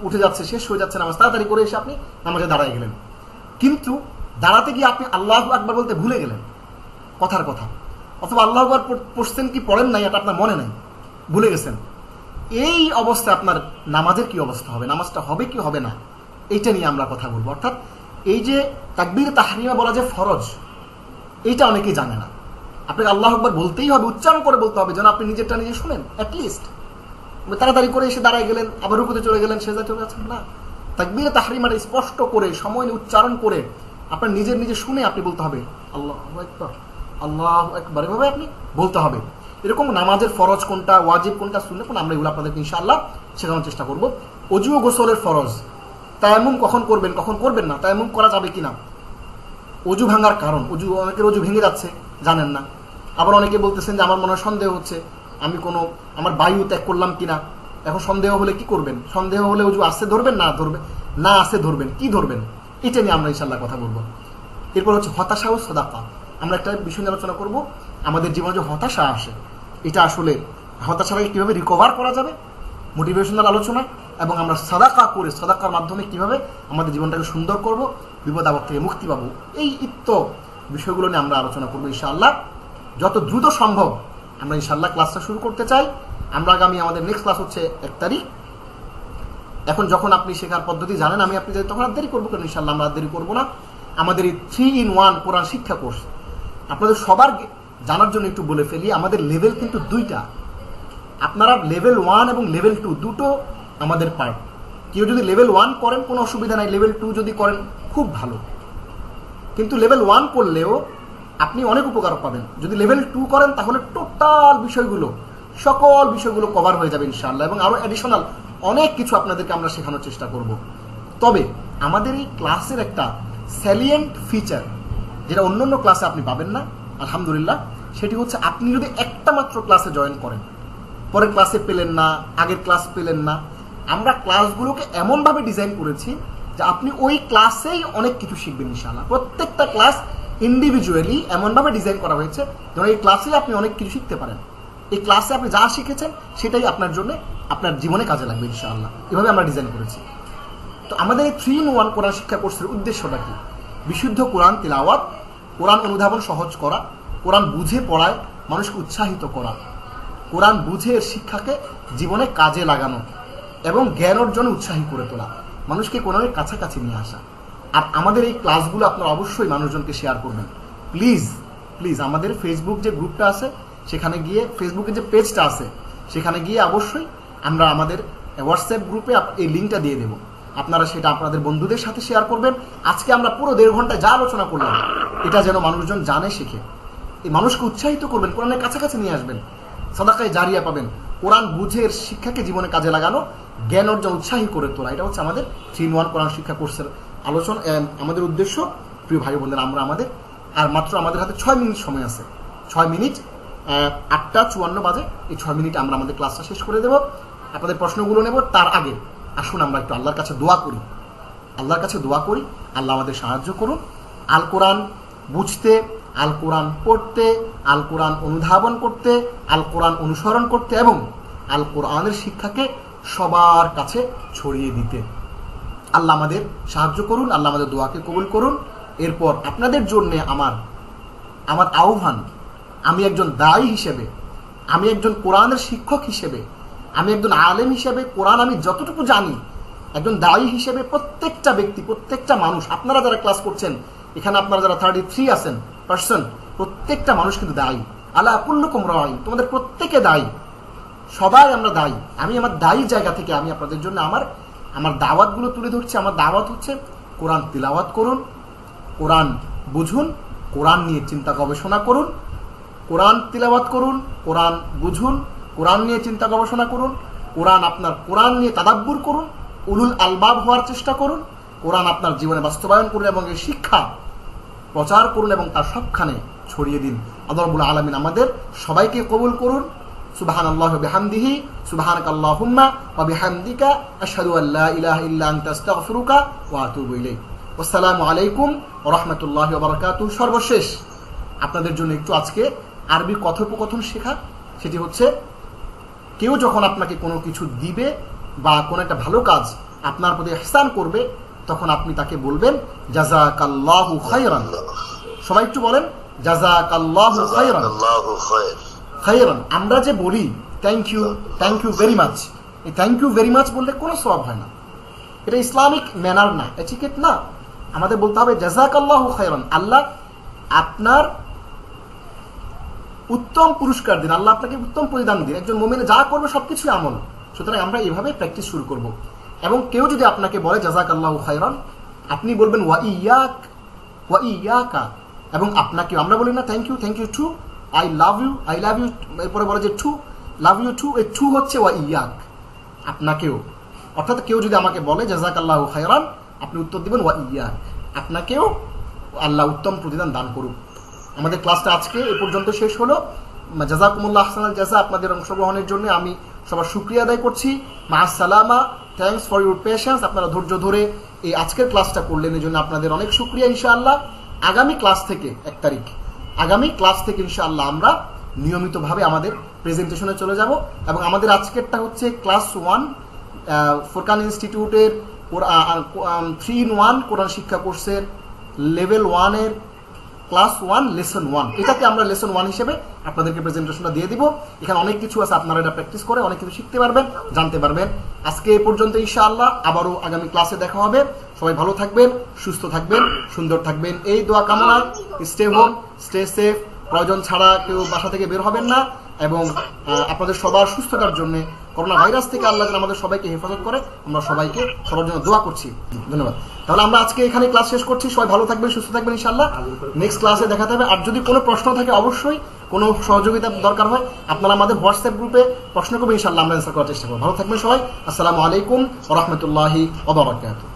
Speaker 1: উঠে যাচ্ছে, শেষ হয়ে যাচ্ছে নামাজ, তাড়াতাড়ি করে এসে আপনি নামাজে দাঁড়ায় গেলেন, কিন্তু দাঁড়াতে গিয়ে আপনি আল্লাহু আকবার বলতে ভুলে গেলেন, কথার কথা, অথবা আল্লাহু আকবার পড়ছেন কি পড়েন নাই এটা আপনার মনে নাই, ভুলে গেছেন। এই অবস্থায় আপনার নামাজের কি অবস্থা হবে, নামাজটা হবে কি হবে না, এইটা নিয়ে আমরা কথা বলবো। অর্থাৎ এই যে তাকবীর তাহরিমা বলা যে ফরজ, এইটা অনেকেই জানে না। আপনাকে আল্লাহু আকবার বলতেই হবে, উচ্চারণ করে বলতে হবে, যেন আপনি নিজেরটা নিজে শুনেন। অ্যাটলিস্ট তাড়াতাড়ি করে এসে দাঁড়ায় গেলেন, আবার রুকুতে চলে গেলেন, সেজদায় চলে যাচ্ছেন না। তাকবীর তাহরিমাটা স্পষ্ট করে সময় নিয়ে উচ্চারণ করে আপনার নিজের নিজে শুনে আপনি বলতে হবে আল্লাহু আকবার, আল্লাহু আকবার, এভাবে আপনি বলতে হবে। এরকম নামাজের ফরজ কোনটা, ওয়াজিব কোনটা, সুন্নাহ কোনটা, আমরা এগুলো আপনাদেরকে ইনশাআল্লাহ শেখানোর চেষ্টা করব। ওযু ও গোসলের ফরজ, তায়াম্মুম কখন করবেন কখন করবেন না, তায়াম্মুম করা যাবে কিনা, ওযু ভাঙার কারণ, অনেকের ওযু ভেঙে যাচ্ছে জানেন না। আবার অনেকে বলতেছেন যে আমার মনে হয় সন্দেহ হচ্ছে, আমি আমার বায়ু ত্যাগ করলাম কিনা। এখন সন্দেহ হলে কি করবেন, সন্দেহ হলে ওযু আসছে ধরবেন, না আসে ধরবেন, কি ধরবেন, এটা নিয়ে আমরা ইনশাআল্লাহ কথা বলবো। এরপর হচ্ছে হতাশা ও সাদাকা, আমরা একটা বিষয় নিয়ে আলোচনা করব। আমাদের জীবনে যে হতাশা আসে, এটা আসলে হতাশাটাকে কীভাবে রিকভার করা যাবে মোটিভেশনাল আলোচনা, এবং আমরা সাদাকা করে সাদাকার মাধ্যমে কিভাবে আমাদের জীবনটাকে সুন্দর করব, বিপদ আপদ থেকে মুক্তি পাবো, এই বিষয়গুলো নিয়ে আমরা আলোচনা করবো ইনশাআল্লাহ। যত দ্রুত সম্ভব আমরা ইনশাআল্লাহ ক্লাসটা শুরু করতে চাই। আমরা আগামী আমাদের নেক্সট ক্লাস হচ্ছে 1 তারিখ। এখন যখন আপনি শেখার পদ্ধতি জানেন, আমি আপনি তখন আর দেরি করবো কেন, ইনশাআল্লাহ আমরা আর দেরি করবো না। আমাদের এই 3-in-1 কোরআন শিক্ষা কোর্স আপনাদের সবার জানার জন্য একটু বলে ফেলি, আমাদের লেভেল কিন্তু 2টা। আপনারা লেভেল 1 এবং লেভেল 2 দুটো আমাদের পার্ট। কেউ যদি লেভেল 1 করেন কোনো অসুবিধা নাই, লেভেল 2 যদি করেন খুব ভালো। কিন্তু লেভেল 1 করলেও আপনি অনেক উপকার পাবেন। যদি লেভেল 2 করেন তাহলে টোটাল বিষয়গুলো, সকল বিষয়গুলো কভার হয়ে যাবে ইনশাআল্লাহ, এবং আরও অ্যাডিশনাল অনেক কিছু আপনাদেরকে আমরা শেখানোর চেষ্টা করব। তবে আমাদের এই ক্লাসের একটা স্যালিয়েন্ট ফিচার, যেটা অন্য অন্য ক্লাসে আপনি পাবেন না আলহামদুলিল্লাহ, সেটি হচ্ছে আপনি যদি একটা মাত্র ক্লাসে জয়েন করেন, পরের ক্লাসে পেলেন না, আগের ক্লাস পেলেন না, আমরা ক্লাসগুলোকে এমনভাবে ডিজাইন করেছি যে আপনি ওই ক্লাসেই অনেক কিছু শিখবেন ইনশাআল্লাহ। প্রত্যেকটা ক্লাস ইন্ডিভিজুয়ালি এমনভাবে ডিজাইন করা হয়েছে যেন এই ক্লাসেই আপনি অনেক কিছু শিখতে পারেন। এই ক্লাসে আপনি যা শিখেছেন সেটাই আপনার জন্য আপনার জীবনে কাজে লাগবে ইনশাআল্লাহ। এভাবে আমরা ডিজাইন করেছি। তো আমাদের এই 3-in-1 কোরআন শিক্ষা কোর্সের উদ্দেশ্যটা কি? বিশুদ্ধ কোরআন তিলাওয়াত, কোরআন অনুধাবন সহজ করা, কোরআন বুঝে পড়ায় মানুষকে উৎসাহিত করা, কোরআন বুঝে এর শিক্ষাকে জীবনে কাজে লাগানো এবং জ্ঞান অর্জনে উৎসাহী করে তোলা, মানুষকে কোরআনের কাছাকাছি নিয়ে আসা। আর আমাদের এই ক্লাসগুলো আপনারা অবশ্যই মানুষজনকে শেয়ার করবেন প্লিজ প্লিজ। আমাদের ফেসবুক যে গ্রুপটা আছে সেখানে গিয়ে, ফেসবুকের যে পেজটা আছে সেখানে গিয়ে অবশ্যই আমরা আমাদের হোয়াটসঅ্যাপ গ্রুপে এই লিঙ্কটা দিয়ে দেবো। আপনারা সেটা আপনাদের বন্ধুদের সাথে শেয়ার করবেন। আজকে আমরা পুরো 1.5 ঘন্টায় যা আলোচনা করলাম এটা যেন মানুষজন জানে, শেখে। এই মানুষকে উৎসাহিত করবেন, কোরআনের কাছাকাছি নিয়ে আসবেন, সাদাকায়ে জারিয়া পাবেন। কোরআন বুঝে এর শিক্ষাকে জীবনে কাজে লাগানো, জ্ঞান অর্জন উৎসাহী করে তোলা, এটা হচ্ছে আমাদের 3-in-1 কোরআন শিক্ষা কোর্সের আলোচনা, আমাদের উদ্দেশ্য। প্রিয় ভাই বোনেরা, আমরা আমাদের মাত্র আমাদের হাতে 6 মিনিট সময় আছে। 6 মিনিট, 8:54 বাজে। এই 6 মিনিট আমরা আমাদের ক্লাসটা শেষ করে দেব, আপনাদের প্রশ্নগুলো নেব। তার আগে আসুন আমরা একটু আল্লাহর কাছে দোয়া করি। আল্লাহর কাছে দোয়া করি, আল্লাহ আমাদের সাহায্য করুন আল কোরআন বুঝতে, আল কোরআন পড়তে, আল কোরআন অনুধাবন করতে, আল কোরআন অনুসরণ করতে এবং আল কোরআনের শিক্ষাকে সবার কাছে ছড়িয়ে দিতে। আল্লাহ আমাদের সাহায্য করুন, আল্লাহ আমাদের দোয়াকে কবুল করুন। এরপর আপনাদের জন্য আমার আহ্বান, আমি একজন দায়ী হিসেবে, আমি একজন কোরআনের শিক্ষক হিসেবে, আমি একজন আলেম হিসেবে, কোরআন আমি যতটুকু জানি, একজন দায়ী হিসেবে প্রত্যেকটা ব্যক্তি, প্রত্যেকটা মানুষ, আপনারা যারা ক্লাস করছেন এখানে, আপনারা যারা 33 আছেন পার্সন, প্রত্যেকটা মানুষ কিন্তু দায়ী। আলা কুল্লুকুম রাঈন, তোমাদের প্রত্যেকে দায়ী, সবাই আমরা দায়ী। আমি আমার দায়ী জায়গা থেকে আমি আপনাদের জন্য আমার দাওয়াতগুলো তুলে ধরছি। আমার দাওয়াত হচ্ছে কোরআন তিলাওয়াত করুন, কোরআন বুঝুন, কোরআন নিয়ে চিন্তা গবেষণা করুন, কোরআন তিলাওয়াত করুন, কোরআন বুঝুন, কোরআন নিয়ে চিন্তা গবেষণা করুন, কোরআন নিয়ে তাদাব্বুর করুন, উলুল আলবাব হওয়ার চেষ্টা করুন, কোরআন আপনার জীবনে বাস্তবায়ন করুন এবং এই শিক্ষা প্রচার করুন এবং তার সবখানে ছড়িয়ে দিন। আল্লাহ রাব্বুল আলামিন আমাদের সবাইকে কবুল করুন। সুবহানাল্লাহি ওয়া বিহামদিহি, সুবহানাকাল্লাহুম্মা ওয়া বিহামদিকা, আশহাদু আল্লা ইলাহা ইল্লা আনতা, আস্তাগফিরুকা ওয়া আতুবু ইলাইক। আসসালামু আলাইকুম ওয়া রাহমাতুল্লাহি ওয়া বারাকাতুহু। সর্বশেষ আপনাদের জন্য একটু আজকে আরবি কথোপকথন শেখা। সেটি হচ্ছে, কেউ যখন আপনাকে কোনো কিছু দিবে বা কোনো একটা ভালো কাজ আপনার প্রতি ইহসান করবে, তখন আপনি তাকে বলবেন জাযাকাল্লাহু খায়রান। সবাই একটু বলেন জাযাকাল্লাহু খায়রান। খায়রান আমরা যে বলি থ্যাংক ইউ ভেরি মাচ, এই থ্যাংক ইউ ভেরি মাচ বললে কোনো সওয়াব হয় না, এটা ইসলামিক ম্যানার না, এটিকেট না। আমাদের বলতে হবে জাযাকাল্লাহু খায়রান, আল্লাহ আপনার উত্তম পুরস্কার দিন, আল্লাহ আপনাকে উত্তম প্রতিদান দিন। একজন মুমিন যা করবে সবকিছুই আমল। সুতরাং আমরা এভাবে প্র্যাকটিস শুরু করব। এবং কেউ যদি আপনাকে বলে জাযাকাল্লাহু খায়রান, আপনি বলবেন ওয়া ইয়াকা। এবং আপনাকে আমরা বলি না thank you too, I love you, এরপরে বলে যে টু লাভ ইউ টু, এই টু হচ্ছে ওয়া ইয়াক, আপনাকেও। অর্থাৎ কেউ যদি আমাকে বলে জাযাকাল্লাহু খায়রান, আপনি উত্তর দিবেন ওয়া ইয়াক, আপনাকেও আল্লাহ উত্তম প্রতিদান দান করুক। আমাদের ক্লাসটা আজকে এ পর্যন্ত শেষ হলো। জাযাকুমুল্লাহ আহসানাল জাযা। আপনাদের অংশগ্রহণের জন্য আমি সবার শুকরিয়া আদায় করছি। মা'আস সালামা, থ্যাঙ্কস ফর ইউর পেশেন্স। আপনারা ধৈর্য ধরে এই আজকের ক্লাসটা করলেন, এই জন্য আপনাদের অনেক শুকরিয়া। ইনশাআল্লাহ আগামী ক্লাস থেকে 1 তারিখ, আগামী ক্লাস থেকে ইনশাআল্লাহ আমরা নিয়মিতভাবে আমাদের প্রেজেন্টেশনে চলে যাব। এবং আমাদের আজকেরটা হচ্ছে ক্লাস 1 ফুরকান ইনস্টিটিউটের 3-in-1 কোরআন শিক্ষা কোর্সের লেভেল 1-এর ক্লাস 1 লেসন 1। এটাকে আমরা লেসন 1 হিসেবে আপনাদেরকে প্রেজেন্টেশনটা দিয়ে দিব। এখানে অনেক কিছু আছে, আপনারা এটা প্র্যাকটিস করে অনেক কিছু শিখতে পারবেন, জানতে পারবেন। আজকে এ পর্যন্ত ইনশাআল্লাহ, আবারও আগামী ক্লাসে দেখা হবে। সবাই ভালো থাকবেন, সুস্থ থাকবেন, সুন্দর থাকবেন, এই দোয়া কামনায়। স্টে হোম, স্টে সেফ, প্রয়োজন ছাড়া কেউ বাসা থেকে বের হবেন না। এবং আপনাদের সবার সুস্থতার জন্য, করোনা ভাইরাস থেকে আল্লাহ যেন আমাদের সবাইকে হেফাজত করে, আমরা সবাইকে সবার জন্য দোয়া করছি। ধন্যবাদ। তাহলে আমরা আজকে এখানে ক্লাস শেষ করছি। সবাই ভালো থাকবেন, সুস্থ থাকবেন ইনশাআল্লাহ। নেক্সট ক্লাসে দেখাতে হবে। আর যদি কোনো প্রশ্ন থাকে, অবশ্যই কোনো সহযোগিতা দরকার হয়, আপনারা আমাদের হোয়াটসঅ্যাপ গ্রুপে প্রশ্ন করবেন, ইনশাআল্লাহ আমরা অ্যান্সার করার চেষ্টা করব। ভালো থাকবেন সবাই। আসসালামু আলাইকুম ওয়া রাহমাতুল্লাহি ওয়া বারাকাতুহু।